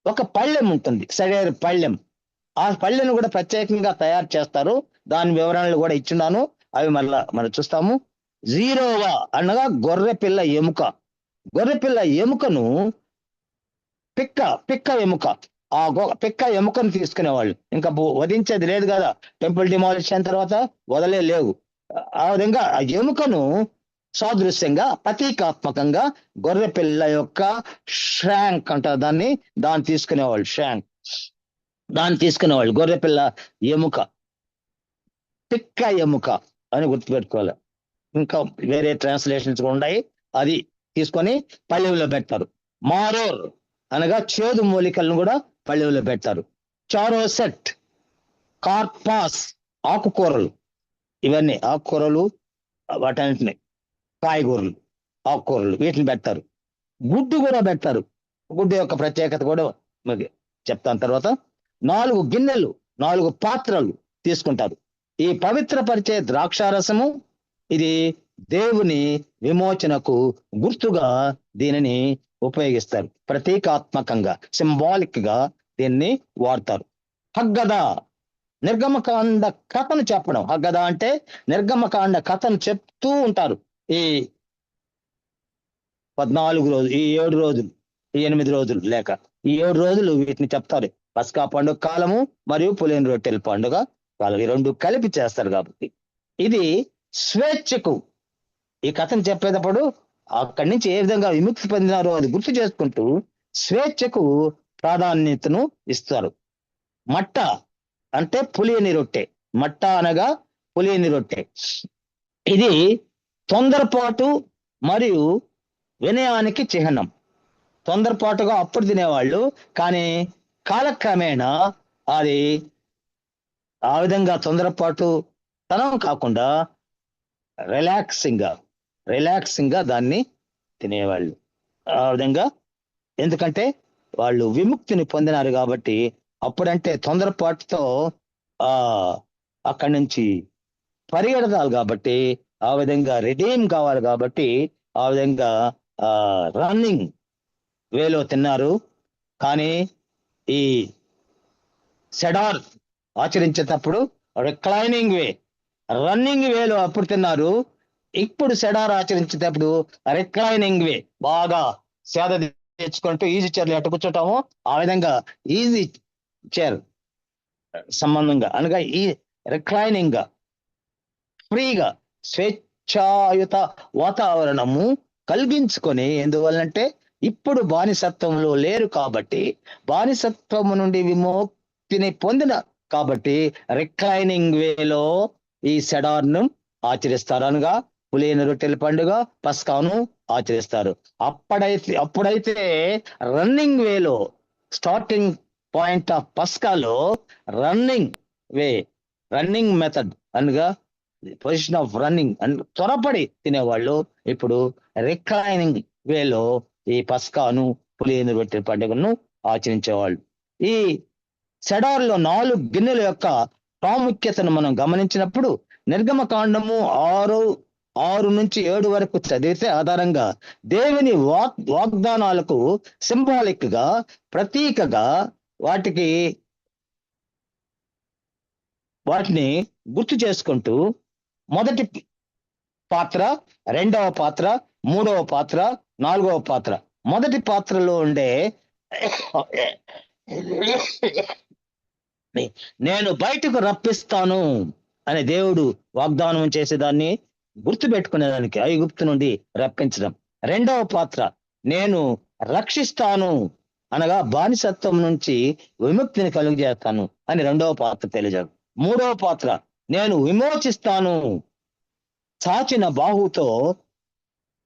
[SPEAKER 3] ఒక పళ్ళెం ఉంటుంది, సెడేర్ పళ్ళెం. ఆ పళ్ళెను కూడా ప్రత్యేకంగా తయారు చేస్తారు. దాని వివరణలు కూడా ఇచ్చున్నాను, అవి మళ్ళా మనం చూస్తాము. జీరోవా అనగా గొర్రె పిల్ల ఎముక. గొర్రె పిల్ల ఎముకను పిక్క ఎముక, ఆ పిక్క ఎముకను తీసుకునేవాళ్ళు. ఇంకా వధించేది లేదు కదా, టెంపుల్ డిమాలిష్ అయిన తర్వాత వదలే లేవు. ఆ విధంగా ఆ ఎముకను సాదృశ్యంగా ప్రతీకాత్మకంగా గొర్రె పిల్ల యొక్క షాంక్ అంటారు దాన్ని తీసుకునేవాళ్ళు. షాంక్ దాన్ని తీసుకునేవాళ్ళు. గొర్రె పిల్ల ఎముక, పిక్క ఎముక అని గుర్తుపెట్టుకోవాలి. ఇంకా వేరే ట్రాన్స్లేషన్స్ కూడా ఉన్నాయి. అది తీసుకొని పళ్ళెంలో పెడతారు. మారోర్ అనగా చేదు మూలికలను కూడా పళ్ళెంలో పెడతారు. చారోసెట్, కార్పాస్ ఆకుకూరలు, ఇవన్నీ ఆకుకూరలు, వాటన్నిటిని కాయగూరలు, ఆకుకూరలు, వీటిని పెడతారు. గుడ్డు కూడా పెడతారు. గుడ్డు యొక్క ప్రత్యేకత కూడా మీకు చెప్తాను తర్వాత. 4 గిన్నెలు, 4 పాత్రలు తీసుకుంటారు. ఈ పవిత్రపరిచే ద్రాక్షారసము, ఇది దేవుని విమోచనకు గుర్తుగా దీనిని ఉపయోగిస్తారు. ప్రతీకాత్మకంగా, సింబాలిక్ గా దీన్ని వాడతారు. హగ్గద, నిర్గమకాండ కథను చెప్పడం. హగ్గద అంటే నిర్గమకాండ కథను చెప్తూ ఉంటారు. ఈ 14 రోజులు, ఈ 7 రోజులు, ఈ 8 రోజులు లేక ఈ 7 రోజులు వీటిని చెప్తారు. పస్కా పండుగ కాలము మరియు పులియని రొట్టెల పండుగ కాలం, ఈ 2 కలిపి చేస్తారు. కాబట్టి ఇది స్వేచ్ఛకు, ఈ కథను చెప్పేటప్పుడు అక్కడి నుంచి ఏ విధంగా విముక్తి పొందినారో అది గుర్తు చేసుకుంటూ స్వేచ్ఛకు ప్రాధాన్యతను ఇస్తారు. మట్ట అంటే పులియని రొట్టె. మట్ట అనగా పులియని రొట్టె. ఇది తొందరపాటు మరియు వినయానికి చిహ్నం. తొందరపాటుగా అప్పుడు తినేవాళ్ళు, కానీ కాలక్రమేణా అది ఆ విధంగా తొందరపాటు తనం కాకుండా రిలాక్సింగ్ గా దాన్ని తినేవాళ్ళు. ఆ విధంగా, ఎందుకంటే వాళ్ళు విముక్తిని పొందినారు కాబట్టి. అప్పుడంటే తొందరపాటుతో అక్కడి నుంచి పరిగెడతారు కాబట్టి, ఆ విధంగా రెడీమ్ కావాలి కాబట్టి ఆ విధంగా రన్నింగ్ వేలో తిన్నారు. కానీ ఈ సెడార్ ఆచరించేటప్పుడు రిక్లైనింగ్ వే, రన్నింగ్ వేలో అప్పుడు తిన్నారు. ఇప్పుడు సెడార్ ఆచరించేటప్పుడు రిక్లైనింగ్ వే, బాగా సేద తెచ్చుకుంటూ ఈజీ చైర్లు ఎట్టు కూర్చుంటామో ఆ విధంగా ఈజీ చైర్ సంబంధంగా అనగా ఈ రిక్లైనింగ్ గా, ఫ్రీగా, స్వేచ్ఛాయుత వాతావరణము కలిగించుకొని, ఎందువల్లంటే ఇప్పుడు బానిసత్వంలో లేరు కాబట్టి, బానిసత్వము నుండి విముక్తిని పొందిన కాబట్టి రిక్లైనింగ్ వేలో ఈ సెడార్ను ఆచరిస్తారు. అనగా పులియని రొట్టెల పండుగ, పస్కాను ఆచరిస్తారు. అప్పుడైతే రన్నింగ్ వేలో, స్టార్టింగ్ పాయింట్ ఆఫ్ పస్కాలో రన్నింగ్ మెథడ్ అనగా పొజిషన్ ఆఫ్ రన్నింగ్ త్వరపడి తినేవాళ్ళు. ఇప్పుడు రిక్లైనింగ్ వేలో ఈ పస్కాను, పులియని రొట్టెల పండుగను ఆచరించేవాళ్ళు. ఈ సెడార్లో 4 గిన్నెల యొక్క ప్రాముఖ్యతను మనం గమనించినప్పుడు, నిర్గమకాండము 6 నుంచి 7 వరకు చదివితే ఆధారంగా దేవుని వాగ్దానాలకు సింబాలిక్ గా, ప్రతీకగా వాటిని గుర్తు చేసుకుంటూ మొదటి పాత్ర, 2వ పాత్ర, 3వ పాత్ర, 4వ పాత్ర. మొదటి పాత్రలో ఉండే నేను బయటకు రప్పిస్తాను అనే దేవుడు వాగ్దానం చేసేదాన్ని గుర్తు పెట్టుకునేదానికి, ఐగుప్తు నుండి రప్పించడం. 2వ పాత్ర, నేను రక్షిస్తాను అనగా బానిసత్వం నుంచి విముక్తిని కలుగజేస్తాను అని రెండవ పాత్ర తెలియజేస్తాను. మూడవ పాత్ర, నేను విమోచిస్తాను. చాచిన బాహుతో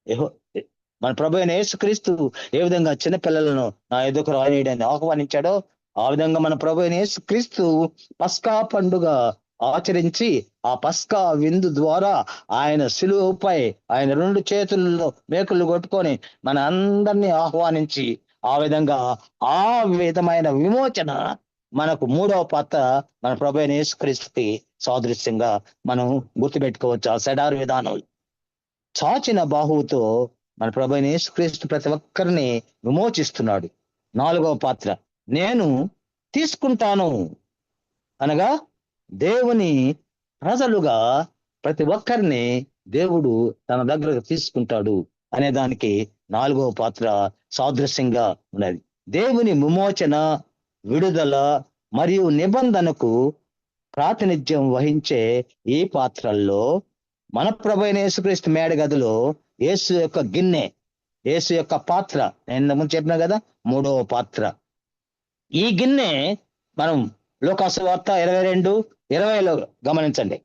[SPEAKER 3] యెహో- మన ప్రభు అయిన యేసుక్రీస్తు ఏ విధంగా చిన్నపిల్లలను నా ఎదుకు రానియడాన్ని ఆహ్వానించాడో, ఆ విధంగా మన ప్రభు అయిన యేసుక్రీస్తు పస్కా పండుగ ఆచరించి ఆ పస్కా విందు ద్వారా ఆయన శిలువపై ఆయన రెండు చేతుల్లో మేకులు కొట్టుకొని మన అందరినీ ఆహ్వానించి ఆ విధంగా ఆ విధమైన విమోచన మనకు మూడవ పాత్ర మన ప్రభు అయిన యేసుక్రీస్తుకి సాదృశ్యంగా మనం గుర్తుపెట్టుకోవచ్చు. ఆ సెడారు విధానం చాచిన బాహువుతో మన ప్రభు అయిన యేసుక్రీస్తు ప్రతి ఒక్కరిని విమోచిస్తున్నాడు. నాలుగవ పాత్ర, నేను తీసుకుంటాను. అనగా దేవుని ప్రజలుగా ప్రతి ఒక్కరిని దేవుడు తన దగ్గరకు తీసుకుంటాడు అనే దానికి నాలుగవ పాత్ర సాదృశ్యంగా ఉన్నది. దేవుని విమోచన, విడుదల మరియు నిబంధనకు ప్రాతినిధ్యం వహించే ఈ పాత్రల్లో మన ప్రభు అయిన యేసుక్రీస్తు మేడగదిలో యేసు యొక్క గిన్నె, యేసు యొక్క పాత్ర, నేను ముందు చెప్పినా కదా మూడవ పాత్ర. ఈ గిన్నె మనం లూకాసు వార్త 22:20 గమనించండి.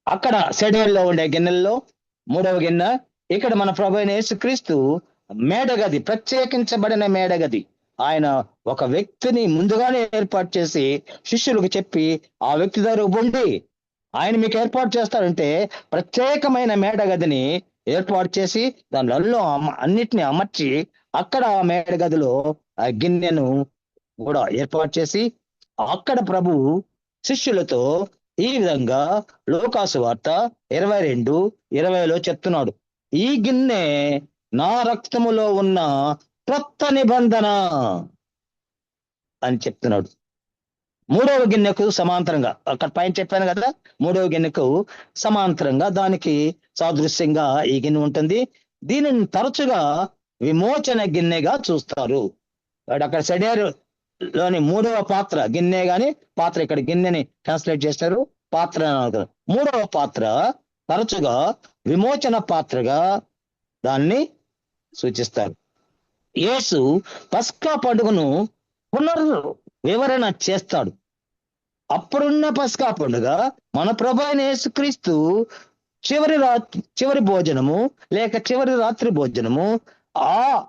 [SPEAKER 3] అక్కడ సెడేల్లో ఉండే గిన్నెల్లో మూడవ గిన్నె, ఇక్కడ మన ప్రభు అయిన యేసుక్రీస్తు మేడగది, ప్రత్యేకించబడిన మేడగది. ఆయన ఒక వ్యక్తిని ముందుగానే ఏర్పాటు చేసి శిష్యులకు చెప్పి ఆ వ్యక్తి దగ్గర ఉండి ఆయన మీకు ఏర్పాటు చేస్తారంటే ప్రత్యేకమైన మేడగదిని ఏర్పాటు చేసి దానిలో అన్నిటిని అమర్చి అక్కడ ఆ మేడగదిలో ఆ గిన్నెను కూడా ఏర్పాటు చేసి అక్కడ ప్రభు శిష్యులతో ఈ విధంగా లూకాసు వార్త 22:20 చెప్తున్నాడు, ఈ గిన్నె నా రక్తములో ఉన్న క్రొత్త నిబంధన అని చెప్తున్నాడు. మూడవ గిన్నెకు సమాంతరంగా, అక్కడ పైన చెప్పాను కదా, మూడవ గిన్నెకు సమాంతరంగా దానికి సాదృశ్యంగా ఈ గిన్నె ఉంటుంది. దీనిని తరచుగా విమోచన గిన్నెగా చూస్తారు. అక్కడ సెడేరు లోని మూడవ పాత్ర గిన్నె గాని పాత్ర, ఇక్కడ గిన్నెని ట్రాన్స్లేట్ చేస్తారు, పాత్ర. మూడవ పాత్ర తరచుగా విమోచన పాత్రగా దాన్ని సూచిస్తారు. యేసు పస్కా పండుగను వివరణ చేస్తాడు. అప్పుడున్న పస్కా పండుగ మన ప్రభు అయిన యేసుక్రీస్తు చివరి భోజనము లేక చివరి రాత్రి భోజనము ఆ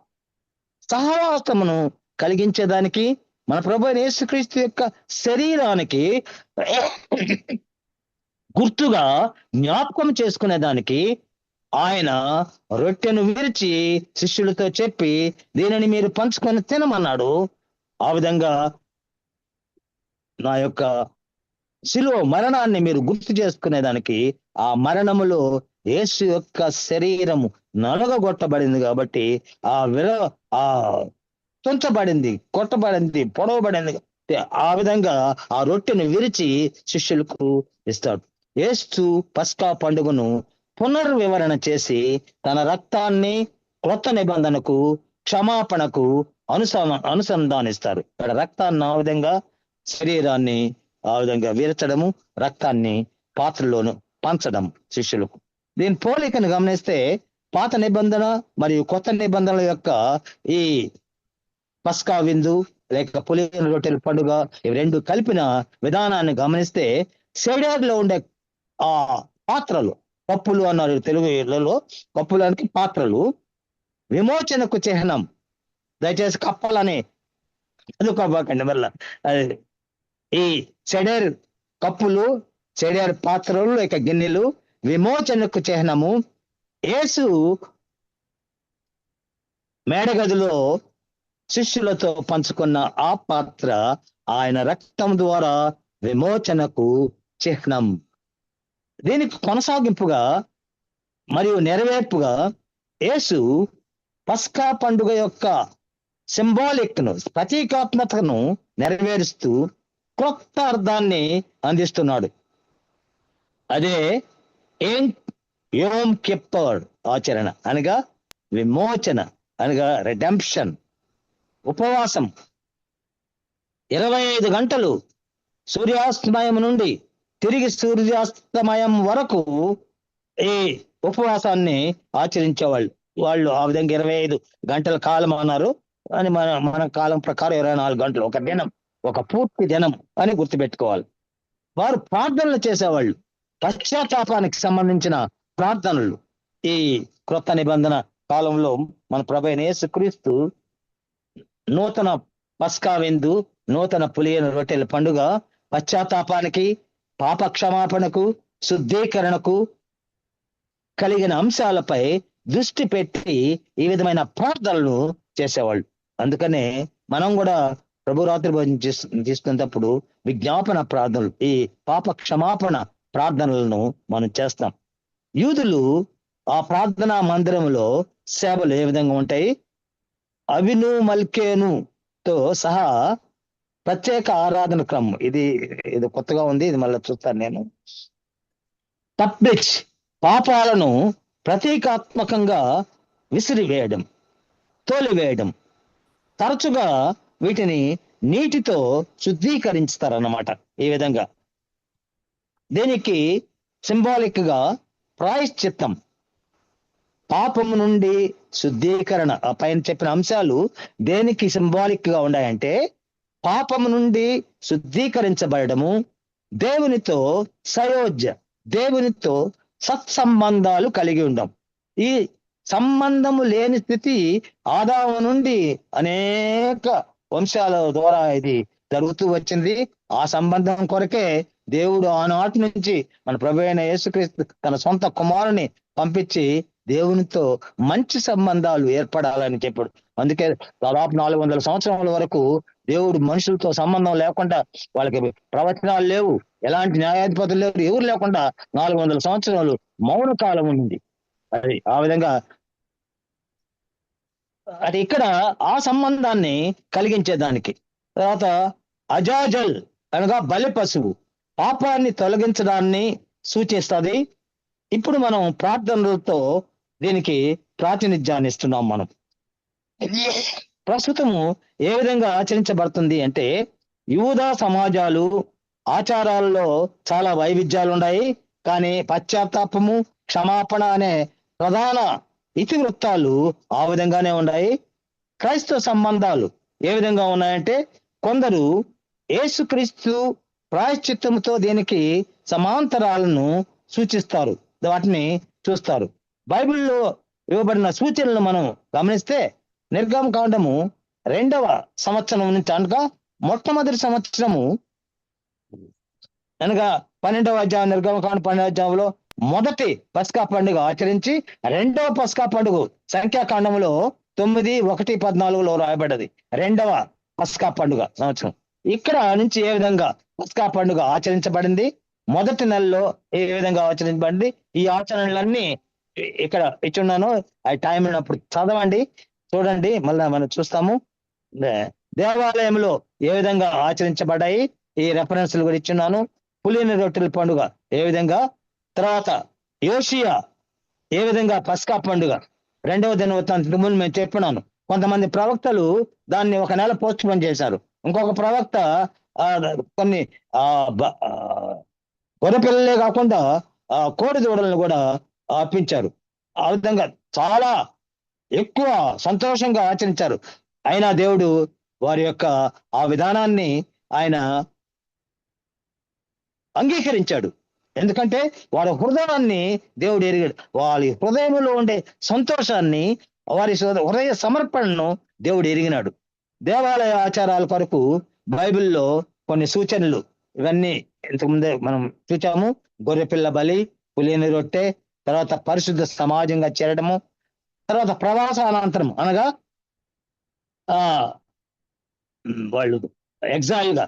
[SPEAKER 3] సహవాసమును కలిగించేదానికి, మన ప్రభు అయిన యేసుక్రీస్తు యొక్క శరీరానికి గుర్తుగా జ్ఞాపకం చేసుకునేదానికి ఆయన రొట్టెను విరిచి శిష్యులతో చెప్పి దీనిని మీరు పంచుకొని తినమన్నాడు. ఆ విధంగా నా యొక్క శిలువ మరణాన్ని మీరు గుర్తు చేసుకునేదానికి, ఆ మరణములో యేసు యొక్క శరీరము నలగగొట్టబడింది కాబట్టి ఆ తుంచబడింది, కొట్టబడింది, పొడవబడింది. ఆ విధంగా ఆ రొట్టెను విరిచి శిష్యులకు ఇస్తాడు. యేసు పస్కా పండుగను పునర్వివరణ చేసి తన రక్తాన్ని క్రొత్త నిబంధనకు, క్షమాపణకు అనుసంధానిస్తారు. ఇక్కడ రక్తాన్ని ఆ విధంగా, శరీరాన్ని ఆ విధంగా విరచడము, రక్తాన్ని పాత్రలోను పంచడం శిష్యులకు. దీని పోలికను గమనిస్తే పాత నిబంధన మరియు కొత్త నిబంధనల యొక్క ఈ పస్కా విందు లేక పులిన రొట్టెల పండుగ ఇవి రెండు కలిపిన విధానాన్ని గమనిస్తే సెడేరులో ఉండే ఆ పాత్రలు, కప్పులు అన్నారు తెలుగులో, కప్పులానికి పాత్రలు విమోచనకు చిహ్నం. దయచేసి కప్పలని చదువుకోబాకండి వల్ల. ఈ సెడేరు కప్పులు, సెడేరు పాత్రలు లేక గిన్నెలు విమోచనకు చిహ్నము. యేసు మేడగదిలో శిష్యులతో పంచుకున్న ఆ పాత్ర ఆయన రక్తం ద్వారా విమోచనకు చిహ్నం. దీనికి కొనసాగింపుగా మరియు నెరవేర్పుగా యేసు పస్కా పండుగ యొక్క సింబాలిక్ ను, ప్రతీకాత్మకను నెరవేరుస్తూ క్రొత్త అర్థాన్ని అందిస్తున్నాడు. అదే యోమ్ కిప్పర్ ఆచరణ అనగా విమోచన, అనగా రెడెంప్షన్. ఉపవాసం 25 గంటలు సూర్యాస్తమయం నుండి తిరిగి సూర్యాస్తమయం వరకు ఈ ఉపవాసాన్ని ఆచరించేవాళ్ళు. వాళ్ళు ఆ విధంగా 25 గంటల కాలం అన్నారు. అని మన కాలం ప్రకారం 24 గంటలు, ఒక దినం, ఒక పూర్తి దినం అని గుర్తుపెట్టుకోవాలి. వారు ప్రార్థనలు చేసేవాళ్ళు, పశ్చాత్తాపానికి సంబంధించిన ప్రార్థనలు. ఈ క్రొత్త నిబంధన కాలంలో మన ప్రభువైన యేసుక్రీస్తు నూతన పస్కా విందు, నూతన పులియని రొట్టెల పండుగ పశ్చాత్తాపానికి, పాప క్షమాపణకు, శుద్ధీకరణకు కలిగిన అంశాలపై దృష్టి పెట్టి ఈ విధమైన ప్రార్థనలు చేసేవాళ్ళు. అందుకనే మనం కూడా ప్రభు రాత్రి భోజనం తీసుకునేటప్పుడు విజ్ఞాపన ప్రార్థనలు, ఈ పాప క్షమాపణ ప్రార్థనలను మనం చేస్తాం. యూదులు ఆ ప్రార్థనా మందిరంలో సేవలు ఏ విధంగా ఉంటాయి? అవిను మల్కేనుతో సహా ప్రత్యేక ఆరాధన క్రమం. ఇది కొత్తగా ఉంది, ఇది మళ్ళీ చూస్తాను నేను. తప్పిచ్ పాపాలను ప్రతీకాత్మకంగా విసిరివేయడం, తోలివేయడం. తరచుగా వీటిని నీటితో శుద్ధీకరిస్తారన్నమాట. ఈ విధంగా దీనికి సింబాలిక్ గా ప్రాయశ్చిత్తం, పాపము నుండి శుద్ధీకరణ. ఆ పైన చెప్పిన అంశాలు దేనికి సింబాలిక్ గా ఉన్నాయంటే, పాపము నుండి శుద్ధీకరించబడము, దేవునితో సయోజ్య, దేవునితో సత్సంబంధాలు కలిగి ఉండం. ఈ సంబంధము లేని స్థితి ఆదాము నుండి అనేక వంశాల ద్వారా ఇది జరుగుతూ వచ్చింది. ఆ సంబంధం కొరకే దేవుడు ఆనాటి నుంచి మన ప్రభువైన యేసుక్రీస్తు తన సొంత కుమారుని పంపించి దేవునితో మంచి సంబంధాలు ఏర్పడాలని చెప్పాడు. అందుకే దాదాపు 400 సంవత్సరాల వరకు దేవుడు మనుషులతో సంబంధం లేకుండా, వాళ్ళకి ప్రవచనాలు లేవు, ఎలాంటి న్యాయాధిపతులు లేవు, ఎవరు లేకుండా 400 సంవత్సరాలు మౌన కాలం ఉంది. అది ఆ విధంగా అది ఇక్కడ ఆ సంబంధాన్ని కలిగించేదానికి. తర్వాత అజాజల్ అనగా బలి పశువు పాపాన్ని తొలగించడాన్ని సూచిస్తుంది. ఇప్పుడు మనం ప్రార్థనలతో దీనికి ప్రాతినిధ్యాన్ని ఇస్తున్నాం. మనం ప్రస్తుతము ఏ విధంగా ఆచరించబడుతుంది అంటే, యూదా సమాజాలు ఆచారాల్లో చాలా వైవిధ్యాలు ఉన్నాయి, కానీ పశ్చాత్తాపము, క్షమాపణ అనే ప్రధాన ఇతివృత్తాలు ఆ విధంగానే ఉన్నాయి. క్రైస్తవ సంబంధాలు ఏ విధంగా ఉన్నాయంటే, కొందరు యేసుక్రీస్తు ప్రాయశ్చిత్తముతో దీనికి సమాంతరాలను సూచిస్తారు, వాటిని చూస్తారు. బైబిల్లో ఇవ్వబడిన సూచనలు మనం గమనిస్తే, నిర్గమకాండము 2వ సంవత్సరం నుంచి అనగా మొట్టమొదటి సంవత్సరము అనగా 12వ అధ్యాయం, నిర్గమకాండ 12వ అధ్యాయంలో మొదటి పస్కా పండుగ ఆచరించి 2వ పస్కా పండుగ సంఖ్యాకాండంలో 9:1-14 రాయబడ్డది. 2వ పస్కా పండుగ సంవత్సరం. ఇక్కడ నుంచి ఏ విధంగా పస్కా పండుగ ఆచరించబడింది, మొదటి నెలలో ఏ విధంగా ఆచరించబడింది, ఈ ఆచరణలన్నీ ఇక్కడ ఇచ్చున్నాను. ఆ టైం ఉన్నప్పుడు చదవండి, చూడండి, మళ్ళీ మనం చూస్తాము. దేవాలయంలో ఏ విధంగా ఆచరించబడ్డాయి, ఈ రెఫరెన్స్లు కూడా ఇచ్చున్నాను. పులిని రొట్టెల పండుగ ఏ విధంగా, తర్వాత యోషియా ఏ విధంగా పస్కా పండుగ 2వ దినవృత్తాంతం ముందు మేము చెప్పినాను. కొంతమంది ప్రవక్తలు దాన్ని 1 నెల పోస్ట్ పోన్ చేశారు. ఇంకొక ప్రవక్త కొన్ని గొర్రెపిల్లలే కాకుండా కోడి దూడలను కూడా అర్పించారు. ఆ విధంగా చాలా ఎక్కువ సంతోషంగా ఆచరించారు. అయినా దేవుడు వారి యొక్క ఆ విధానాన్ని ఆయన అంగీకరించాడు. ఎందుకంటే వారి హృదయాన్ని దేవుడు ఎరిగాడు. వారి హృదయంలో ఉండే సంతోషాన్ని, వారి హృదయ సమర్పణను దేవుడు ఎరిగినాడు. దేవాలయ ఆచారాల కొరకు బైబిల్లో కొన్ని సూచనలు, ఇవన్నీ ఇంతకుముందే మనం చూచాము. గొర్రెపిల్ల బలి, పులిని రొట్టె, తర్వాత పరిశుద్ధ సమాజంగా చేరడము, తర్వాత ప్రవాసానంతరం అనగా వాళ్ళు ఎగ్జైల్ గా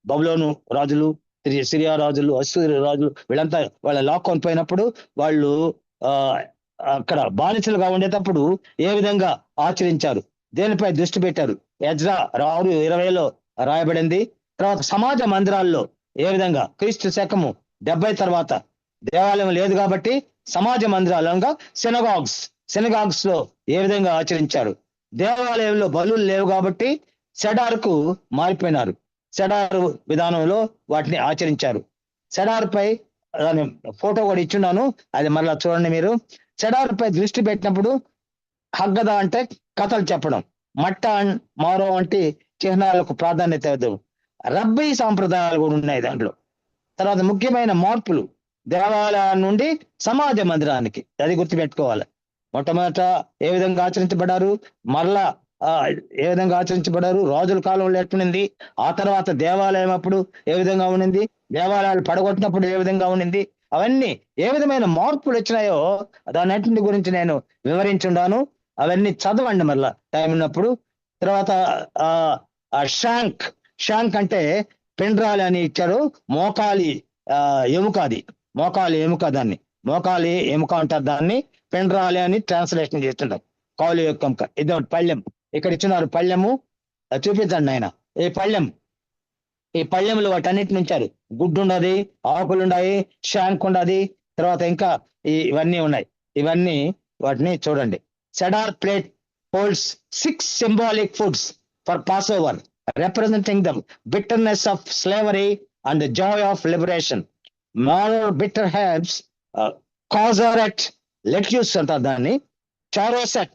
[SPEAKER 3] బబులోను రాజులు, సిరియా రాజులు, అశ్షూరు రాజులు వీళ్ళంతా వాళ్ళ లాక్కొని పోయినప్పుడు వాళ్ళు అక్కడ బానిసలుగా ఉండేటప్పుడు ఏ విధంగా ఆచరించారు, దేనిపై దృష్టి పెట్టారు, ఎజ్రా 6:20 రాయబడింది. తర్వాత సమాజ మందిరాల్లో ఏ విధంగా, క్రీస్తు శకము 70 తర్వాత దేవాలయం లేదు కాబట్టి సమాజ మందిరాలు అనగా సినగాగ్స్ లో ఏ విధంగా ఆచరించారు. దేవాలయంలో బలులు లేవు కాబట్టి సెడార్కు మారిపోయినారు. సెడారు విధానంలో వాటిని ఆచరించారు. సెడార్పై ఫోటో కూడా ఇచ్చున్నాను, అది మరలా చూడండి మీరు. సెడార్పై దృష్టి పెట్టినప్పుడు హగ్గద అంటే కథలు చెప్పడం, మట్ట మారో వంటి చిహ్నాలకు ప్రాధాన్యత ఇవ్వదు. రబ్బీ సాంప్రదాయాలు కూడా ఉన్నాయి దాంట్లో. తర్వాత ముఖ్యమైన మార్పులు దేవాలయం నుండి సమాజ మందిరానికి, అది గుర్తుపెట్టుకోవాలి. మొట్టమొదట ఏ విధంగా ఆచరించబడ్డారు, మరలా ఏ విధంగా ఆచరించబడ్డారు, రాజుల కాలంలో ఎట్లుంది, ఆ తర్వాత దేవాలయం అప్పుడు ఏ విధంగా ఉండింది, దేవాలయాలు పడగొట్టినప్పుడు ఏ విధంగా ఉండింది, అవన్నీ ఏ విధమైన మార్పులు వచ్చినాయో దాన్నింటి గురించి నేను వివరించున్నాను. అవన్నీ చదవండి మళ్ళా టైం ఉన్నప్పుడు. తర్వాత షాంక్, షాంక్ అంటే పెండ్రాలి అని ఇచ్చారు. మోకాలి ఎముక, అది మోకాలి ఎముక, దాన్ని మోకాలి ఎముక అంటారు, దాన్ని పెండ్రాలి అని ట్రాన్స్లేషన్ చేస్తుంటారు. కాలు యొక్క ఎముక. ఇది ఒకటి పళ్ళెం ఇక్కడ ఇచ్చినారు, పళ్ళెము చూపించండి ఆయన. ఈ పళ్ళెములు వాటన్నిటిని ఉంచారు. గుడ్డు ఉన్నది, ఆకులు ఉన్నాయి, షాంక్ ఉన్నది, తర్వాత ఇంకా ఇవన్నీ ఉన్నాయి. ఇవన్నీ వాటిని చూడండి. Cedar plate holds 6 symbolic foods for Passover, representing the bitterness of slavery and the joy of liberation. More bitter herbs, cozoret, lettuce అంటారు దాన్ని, charoset,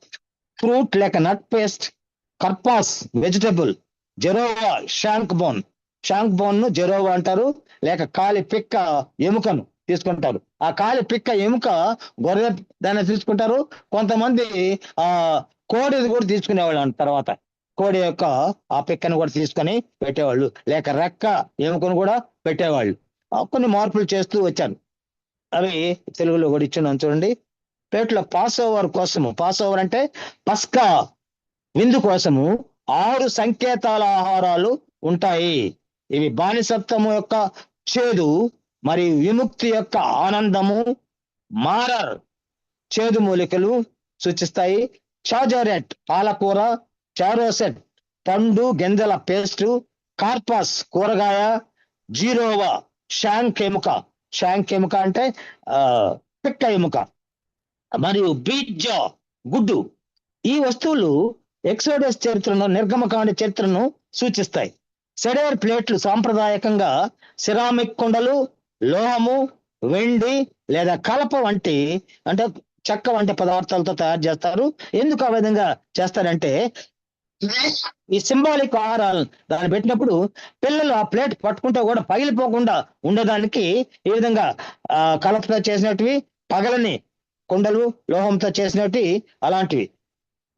[SPEAKER 3] fruit like a nut paste, karpas, vegetable, జెరోవా, షాంక్ బోన్ ను జెరోవా అంటారు, లేక కాలి పిక్క ఎముకను తీసుకుంటారు. ఆ కాలి పిక్క ఎముక గొర్రె దాన్ని తీసుకుంటారు. కొంతమంది కోడిది కూడా తీసుకునేవాళ్ళు. తర్వాత కోడి యొక్క ఆ పిక్కను కూడా తీసుకొని పెట్టేవాళ్ళు, లేక రెక్క ఎముకను కూడా పెట్టేవాళ్ళు. కొన్ని మార్పులు చేస్తూ వచ్చాను. అవి తెలుగులో కూడా ఇచ్చున్నాను చూడండి. ప్లేట్లో పాస్ ఓవర్ అంటే పస్కా విందు కోసము 6 సంకేతాల ఆహారాలు ఉంటాయి. ఇవి బానిసత్వము యొక్క చేదు మరియు విముక్తి యొక్క ఆనందము. మారర్ చేదు మూలికలు సూచిస్తాయి. చాజోరెట్ పాలకూర, చారోసెట్ పండు గింజల పేస్టు, కార్పాస్ కూరగాయ, జీరోవా షాంక్ ఎముక అంటే పిక్క ఎముక, మరియు బీజా గుడ్డు. ఈ వస్తువులు ఎక్సోడస్ చరిత్రను, నిర్గమకాండ చరిత్రను సూచిస్తాయి. సెడేర్ ప్లేట్లు సాంప్రదాయకంగా సిరామిక్ కుండలు, లోహము, వెండి లేదా కలప వంటి అంటే చెక్క వంటి పదార్థాలతో తయారు చేస్తారు. ఎందుకు ఆ విధంగా చేస్తారంటే ఈ సింబాలిక్ ఆహారాలు దాన్ని పెట్టినప్పుడు పిల్లలు ఆ ప్లేట్ పట్టుకుంటే కూడా పగిలిపోకుండా ఉండడానికి ఈ విధంగా కలపతో చేసినటివి, పగలని కుండలు లోహంతో చేసినవి అలాంటివి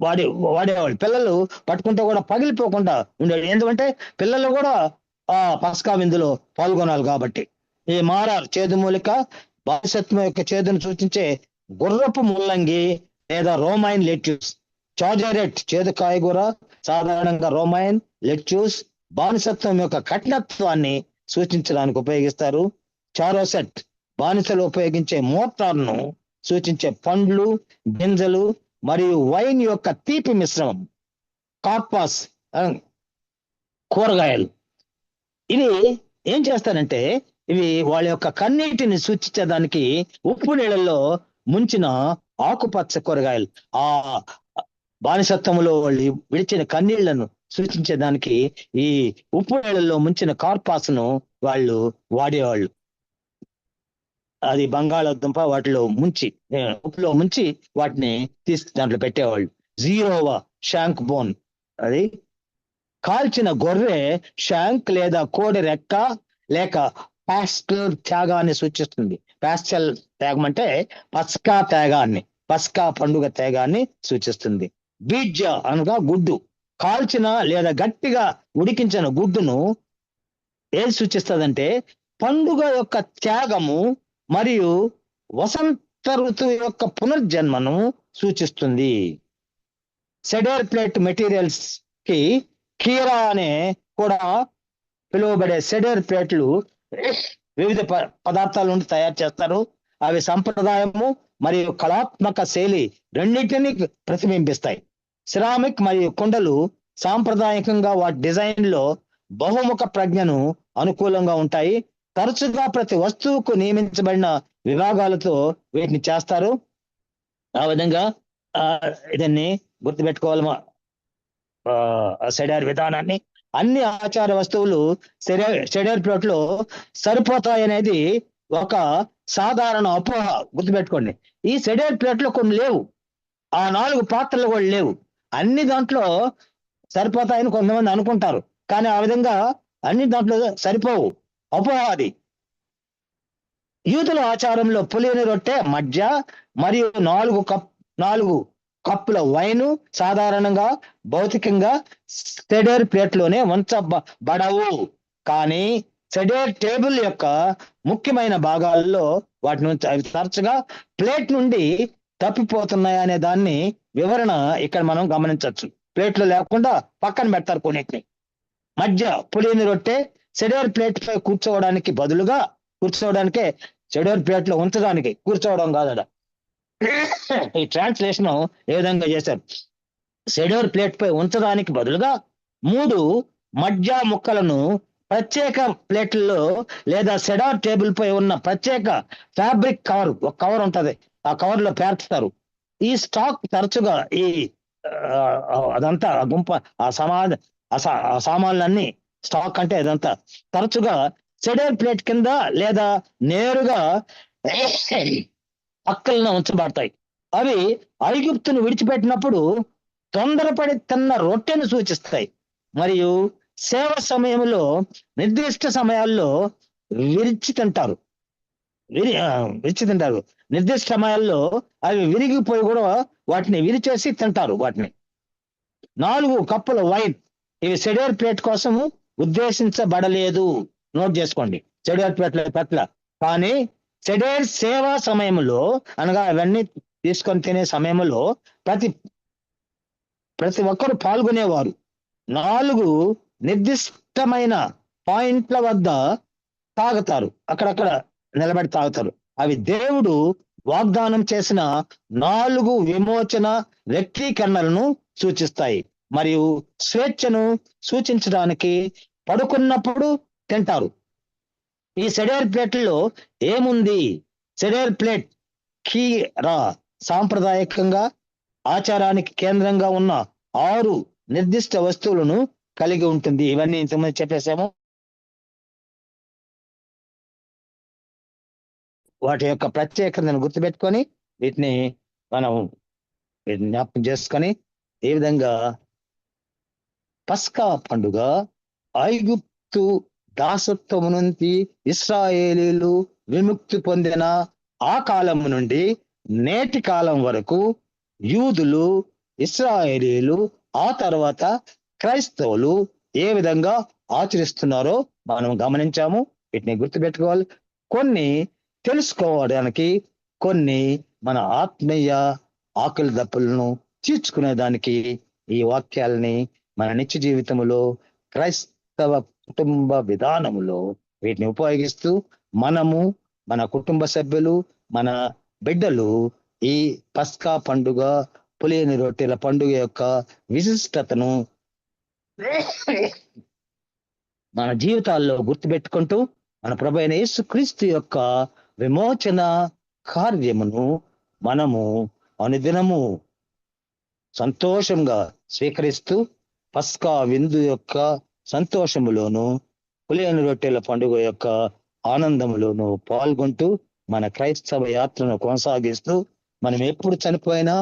[SPEAKER 3] వాడేవాళ్ళు. పిల్లలు పట్టుకుంటే కూడా పగిలిపోకుండా ఉండేది, ఎందుకంటే పిల్లలు కూడా ఆ పస్కా విందులో పాల్గొనాలి కాబట్టి. ఈ మారార్ చేదు మూలిక బానిసత్వం యొక్క చేదును సూచించే గుర్రపు ముల్లంగి లేదా రోమైన్ లెట్యూస్. చాజోరెట్ చేదు కాయగూర, సాధారణంగా రోమైన్ లెట్యూస్ బానిసత్వం యొక్క కఠినత్వాన్ని సూచించడానికి ఉపయోగిస్తారు. చారోసెట్ బానిసలు ఉపయోగించే మోటార్ను సూచించే పండ్లు, గింజలు మరియు వైన్ యొక్క తీపి మిశ్రమం. కార్పాస్ కూరగాయలు. ఇవి ఏం చేస్తారంటే ఇవి వాళ్ళ యొక్క కన్నీటిని సూచించేదానికి ఉప్పు నీళ్ళల్లో ముంచిన ఆకుపచ్చ కూరగాయలు, ఆ బానిసత్వంలో వాళ్ళు విడిచిన కన్నీళ్లను సూచించేదానికి ఈ ఉప్పు నీళ్ళల్లో ముంచిన కార్పాస్ను వాళ్ళు వాడేవాళ్ళు. అది బంగాళాదుంప వాటిలో ముంచి, ఉప్పులో ముంచి వాటిని తీసి దాంట్లో పెట్టేవాళ్ళు. జీరోవా షాంక్ బోన్, అది కాల్చిన గొర్రె షాంక్ లేదా కోడి రెక్క లేక పాస్టల్ త్యాగాన్ని సూచిస్తుంది. పాస్టల్ త్యాగం అంటే పస్కా పండుగ త్యాగాన్ని సూచిస్తుంది. బీజ అనగా గుడ్డు, కాల్చిన లేదా గట్టిగా ఉడికించిన గుడ్డును ఏది సూచిస్తుందంటే పండుగ యొక్క త్యాగము మరియు వసంత ఋతువు యొక్క పునర్జన్మను సూచిస్తుంది. సెడేర్ ప్లేట్ మెటీరియల్స్ కి కీరా అనే కూడా పిలువబడే సెడేర్ ప్లేట్లు వివిధ పదార్థాల నుండి తయారు చేస్తారు. అవి సంప్రదాయము మరియు కళాత్మక శైలి రెండింటినీ ప్రతిబింబిస్తాయి. సిరామిక్ మరియు కుండలు సాంప్రదాయకంగా వాటి డిజైన్ లో బహుముఖ ప్రజ్ఞను అనుకూలంగా ఉంటాయి. తరచుగా ప్రతి వస్తువుకు నియమించబడిన విభాగాలతో వీటిని చేస్తారు. ఆ విధంగా ఇదన్ని గుర్తుపెట్టుకోవాలి. సెడేర్ విధానాన్ని అన్ని ఆచార వస్తువులు సెడేర్ ప్లేట్ లో సరిపోతాయి అనేది ఒక సాధారణ అపోహ, గుర్తుపెట్టుకోండి. ఈ సెడేర్ ప్లేట్ లో కొన్ని లేవు. ఆ 4 పాత్రలు కూడా లేవు. అన్ని దాంట్లో సరిపోతాయని కొంతమంది అనుకుంటారు, కానీ ఆ విధంగా అన్ని దాంట్లో సరిపోవు. అపోహాది. యూదుల ఆచారంలో పులియని రొట్టె, మధ్య మరియు 4 కప్పుల వైను సాధారణంగా భౌతికంగా సెడేర్ ప్లేట్లోనే ఉంచబడవు. కానీ సెడేర్ టేబుల్ యొక్క ముఖ్యమైన భాగాల్లో వాటిని అవి తరచుగా ప్లేట్ నుండి తప్పిపోతున్నాయనే దాన్ని వివరణ ఇక్కడ మనం గమనించవచ్చు. ప్లేట్లు లేకుండా పక్కన పెడతారు కొన్నిటిని. మధ్య పులియని రొట్టె సెడేర్ ప్లేట్ పై కూర్చోవడానికే సెడేర్ ప్లేట్ లో ఉంచడానికి, కూర్చోవడం కాదట. ఈ ట్రాన్స్లేషన్ ఏ విధంగా చేశారు? సెడోర్ ప్లేట్ పై ఉంచడానికి బదులుగా 3 మధ్య ముక్కలను ప్రత్యేక ప్లేట్లలో లేదా సెడార్ టేబుల్ పై ఉన్న ప్రత్యేక ఫ్యాబ్రిక్ కవర్, ఒక కవర్ ఉంటది, ఆ కవర్ లో పేర్చుతారు. ఈ స్టాక్ తరచుగా ఈ అదంతా ఆ గుంప ఆ సామాన్లన్నీ స్టాక్ అంటే ఇదంతా తరచుగా సెడోర్ ప్లేట్ కింద లేదా నేరుగా పక్కలను ఉంచబడతాయి. అవి ఐగుప్తును విడిచిపెట్టినప్పుడు తొందరపడి తిన్న రొట్టెను సూచిస్తాయి మరియు సేవ సమయంలో నిర్దిష్ట సమయాల్లో విరిచి తింటారు. నిర్దిష్ట సమయాల్లో అవి విరిగిపోయి కూడా వాటిని విరిచేసి తింటారు. వాటిని 4 కప్పుల వైన్, ఇవి సెడేర్ ప్లేట్ కోసం ఉద్దేశించబడలేదు. నోట్ చేసుకోండి, సెడేర్ ప్లేట్ల. కానీ సెడేర్ సేవా సమయంలో, అనగా అవన్నీ తీసుకొని తినే సమయంలో ప్రతి ఒక్కరు పాల్గొనేవారు. 4 నిర్దిష్టమైన పాయింట్ల వద్ద తాగుతారు, అక్కడక్కడ నిలబడి తాగుతారు. అవి దేవుడు వాగ్దానం చేసిన 4 విమోచన వ్యక్తీకరణలను సూచిస్తాయి మరియు స్వేచ్ఛను సూచించడానికి పడుకున్నప్పుడు తింటారు. ఈ సెడేర్ ప్లేట్లలో ఏముంది? సెడేర్ ప్లేట్ కీరా సాంప్రదాయకంగా ఆచారానికి కేంద్రంగా ఉన్న 6 నిర్దిష్ట వస్తువులను కలిగి ఉంటుంది. ఇవన్నీ ఇంతకుముందు చెప్పేసాము. వాటి యొక్క ప్రత్యేకతను గుర్తుపెట్టుకొని వీటిని మనం జ్ఞాపకం చేసుకొని ఏ విధంగా పస్కా పండుగ ఐగుప్తు దాసత్వము నుండి ఇశ్రాయేలీలు విముక్తి పొందిన ఆ కాలం నుండి నేటి కాలం వరకు యూదులు, ఇశ్రాయేలీలు, ఆ తర్వాత క్రైస్తవులు ఏ విధంగా ఆచరిస్తున్నారో మనం గమనించాము. వీటిని గుర్తుపెట్టుకోవాలి. కొన్ని తెలుసుకోవడానికి, కొన్ని మన ఆత్మీయ ఆకలి దప్పులను తీర్చుకునే దానికి ఈ వాక్యాలని మన నిత్య జీవితంలో క్రైస్తవ కుటుంబ విధానములో వీటిని ఉపయోగిస్తూ మనము, మన కుటుంబ సభ్యులు, మన బిడ్డలు ఈ పస్కా పండుగ, పులియని రొట్టెల పండుగ యొక్క విశిష్టతను మన జీవితాల్లో గుర్తుపెట్టుకుంటూ మన ప్రభువైన యేసుక్రీస్తు యొక్క విమోచన కార్యమును మనము అనుదినము సంతోషంగా స్వీకరిస్తూ పస్కా విందు యొక్క సంతోషములోను, పులియని రొట్టెల పండుగ యొక్క ఆనందములోను పాల్గొంటూ మన క్రైస్తవ యాత్రను కొనసాగిస్తూ మనం ఎప్పుడు చనిపోయినా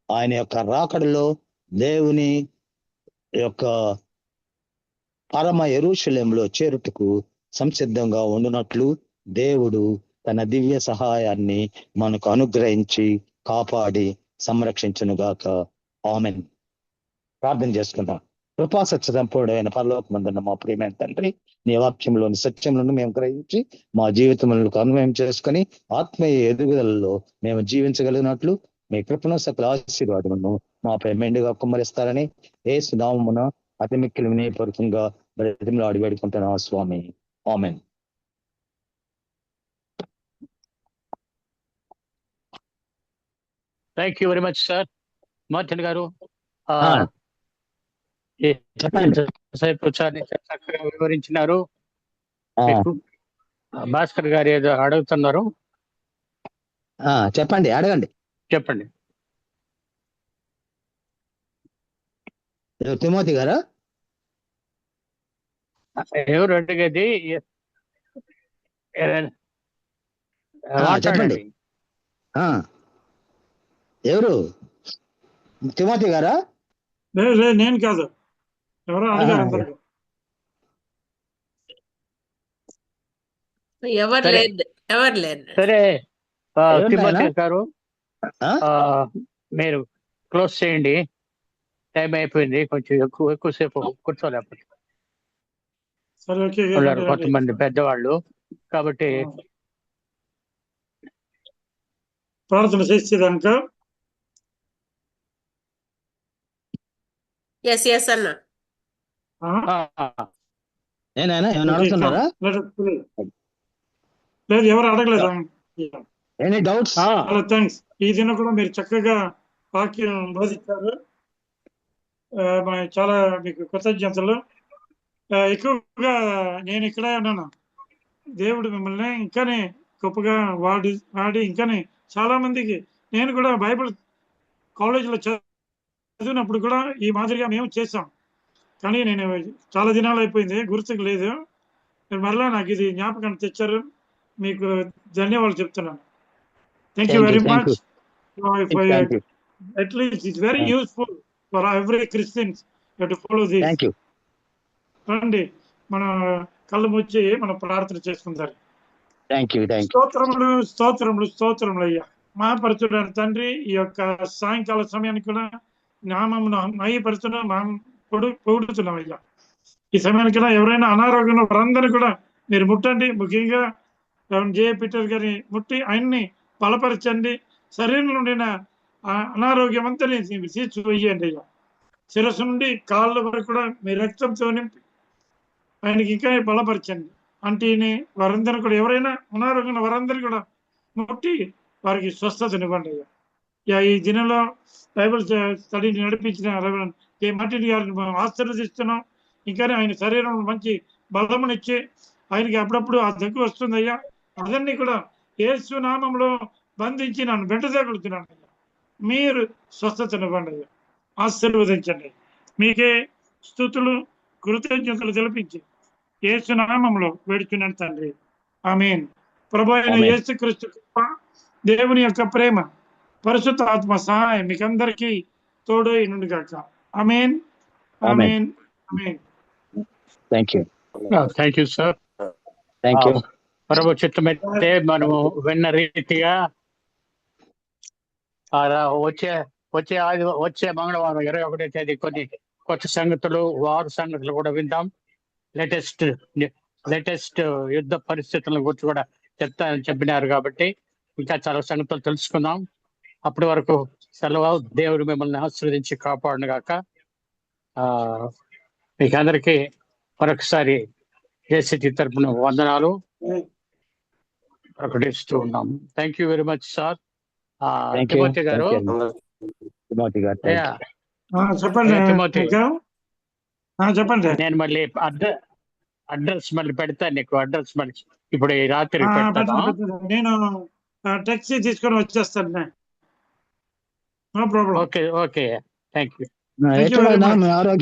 [SPEAKER 3] ఆయన యొక్క రాకడలో దేవుని యొక్క పరమ యెరూషలేములో చేరుటకు సంసిద్ధంగా ఉండునట్లు దేవుడు తన దివ్య సహాయాన్ని మనకు అనుగ్రహించి కాపాడి సంరక్షించునుగాక. ఆమెన్. ప్రార్థన చేసుకుందాం. కృపా సత్య సంపూర్ణమైన పరలోకమందున్న మా ప్రియమైన తండ్రి, నీ వాక్యంలోని సత్యములను మేము గ్రహించి మా జీవితములను అన్వయం చేసుకొని ఆత్మీయ ఎదుగుదలలో మేము జీవించగలిగినట్లు మీ కృపను సకల ఆశీర్వాదములను మాపై మెండుగా కుమ్మరిస్తారని యేసు నామమున అతి మిక్కిలి వినయపూర్వకంగా బ్రతిమలాడి వేడుకుంటున్నాం స్వామి. ఆమెన్.
[SPEAKER 2] Thank you very much sir. Martin garu చక్కగా వివరించినారు. భాస్కర్ గారు ఏదో అడుగుతున్నారు,
[SPEAKER 3] చెప్పండి, అడగండి.
[SPEAKER 2] చెప్పండి.
[SPEAKER 3] తిమోతి గారా?
[SPEAKER 2] ఎవరు అడిగేది?
[SPEAKER 3] చెప్పండి. ఎవరు? తిమోతి గారా?
[SPEAKER 1] లేదు లేదు, నేను కాదు, ఎవరో అడిగారు
[SPEAKER 3] ఆహా.
[SPEAKER 1] అందరికి.
[SPEAKER 4] ఎవరు
[SPEAKER 2] సరే.
[SPEAKER 4] లేదు, ఎవరు లేదు.
[SPEAKER 2] సరే
[SPEAKER 3] ఏం
[SPEAKER 2] తిమోతి
[SPEAKER 3] నాయనా?
[SPEAKER 2] గారు
[SPEAKER 3] ఆ?
[SPEAKER 2] మీరు క్లోజ్ చేయండి, టైం అయిపోయింది, కొంచెం ఎక్కువసేపు కూర్చోలేకపోతే
[SPEAKER 1] సరే, ఓకే,
[SPEAKER 2] ఉన్నారు
[SPEAKER 1] రండి, రండి.
[SPEAKER 2] కొంతమంది పెద్దవాళ్ళు కాబట్టి.
[SPEAKER 1] ప్రార్థన చేసేదాక
[SPEAKER 4] ఎస్ ఎస్ అన్న.
[SPEAKER 3] ఏనాయనా ఏమైనా అడుగుతున్నారా?
[SPEAKER 1] లేదు, ఎవరు అడగలేదు.
[SPEAKER 3] Any doubts?
[SPEAKER 1] చాలా థ్యాంక్స్. ఈ దినం కూడా మీరు చక్కగా వాక్యం బోధించారు. చాలా మీకు కృతజ్ఞతలు. ఎక్కువగా నేను ఇక్కడే ఉన్నాను. దేవుడు మిమ్మల్ని ఇంకానే గొప్పగా వాడి ఇంకానే చాలా మందికి, నేను కూడా బైబిల్ కాలేజీలో చదివినప్పుడు కూడా ఈ మాదిరిగా మేము చేసాం, కానీ నేను చాలా దినాలు అయిపోయింది, గుర్తుకు లేదు. మీరు మరలా నాకు ఇది జ్ఞాపకం తెచ్చారు, మీకు ధన్యవాదాలు చెప్తున్నాను. Thank you very much. At least it's very useful for every Christians to follow this. రండి, మన కళ్ళు ముచ్చి మనం ప్రార్థన చేసుకుందాం. స్తోత్రములు స్తోత్రములు స్తోత్రములు అయ్యా, మహాపరిచుడైన తండ్రి. ఈ యొక్క సాయంకాల సమయానికి కూడా నామమును మహిమపరుచున్నాం, పొగుడుతున్నాం అయ్యా. ఈ సమయానికి కూడా ఎవరైనా అనారోగ్యంలో వారందరినీ కూడా మీరు ముట్టండి. ముఖ్యంగా జే పీటర్ గారిని ముట్టి ఆయన్ని బలపరచండి. శరీరంలో ఉండిన అనారోగ్యం అంతా తీర్చివేయండి అయ్యా. శిరస్సు నుండి కాళ్ళ వరకు కూడా మీ రక్తంతో నింపి ఆయనకి ఇంకా బలపరచండి. అంటేనే వారందరూ కూడా, ఎవరైనా అనారోగ్యం వారందరూ కూడా ముట్టి వారికి స్వస్థతనివ్వండి అయ్యా. ఈ దినంలో బైబిల్ స్టడీని నడిపించిన రెవరెండ్ కే మార్టిన్ గారిని మనం ఆశీర్వదిస్తున్నాం. ఇంకానే ఆయన శరీరంలో మంచి బలమునిచ్చి ఆయనకి అప్పుడప్పుడు ఆ దగ్గు వస్తుందయ్యా, అదన్నీ కూడా యేసు నామంలో బంధించి నన్ను వెంటదగలుగుతున్నాను అయ్యా. మీరు స్వస్థతనివ్వండి అయ్యా, ఆశీర్వదించండి. మీకే స్తుతులు కృతజ్ఞతలు తెలిపించి యేసు నామంలో వేడుచున్నాను తండ్రి, ఆమేన్. ప్రభు అయిన యేసుక్రీస్తు కృప, దేవుని యొక్క ప్రేమ, పరిశుద్ధ ఆత్మ సహాయం మీకు అందరికీ తోడై నుండి గాక. ఆమేన్, ఆమేన్, ఆమేన్.
[SPEAKER 2] Thank you sir. ప్రభు చిత్తమైతే మనము విన్న రీతిగా వచ్చే మంగళవారం 21వ తేదీ కొన్ని కొత్త సంగతులు, వారు సంగతులు కూడా విందాం. లేటెస్ట్ యుద్ధ పరిస్థితుల గురించి కూడా చెప్తానని చెప్పినారు కాబట్టి ఇంకా చాలా సంగతులు తెలుసుకుందాం. అప్పటి వరకు సెలవు. దేవుడు మిమ్మల్ని ఆశీర్వదించి కాపాడును గాక. మీకు అందరికీ మరొకసారి జేసీటీ తరపున వందనాలు ప్రకటిస్తూ ఉన్నాం. Thank you very much sir. Timothy గారు,
[SPEAKER 1] చెప్పండి.
[SPEAKER 2] నేను మళ్ళీ అడ్రస్ మళ్ళీ పెడతాను నీకు. అడ్రస్ మళ్ళీ ఇప్పుడు ఈ రాత్రి పెడతాను.
[SPEAKER 1] నేను టాక్సీ తీసుకొని వచ్చేస్తాను. No problem.
[SPEAKER 2] Okay, thank you.
[SPEAKER 3] ఆరోగ్యం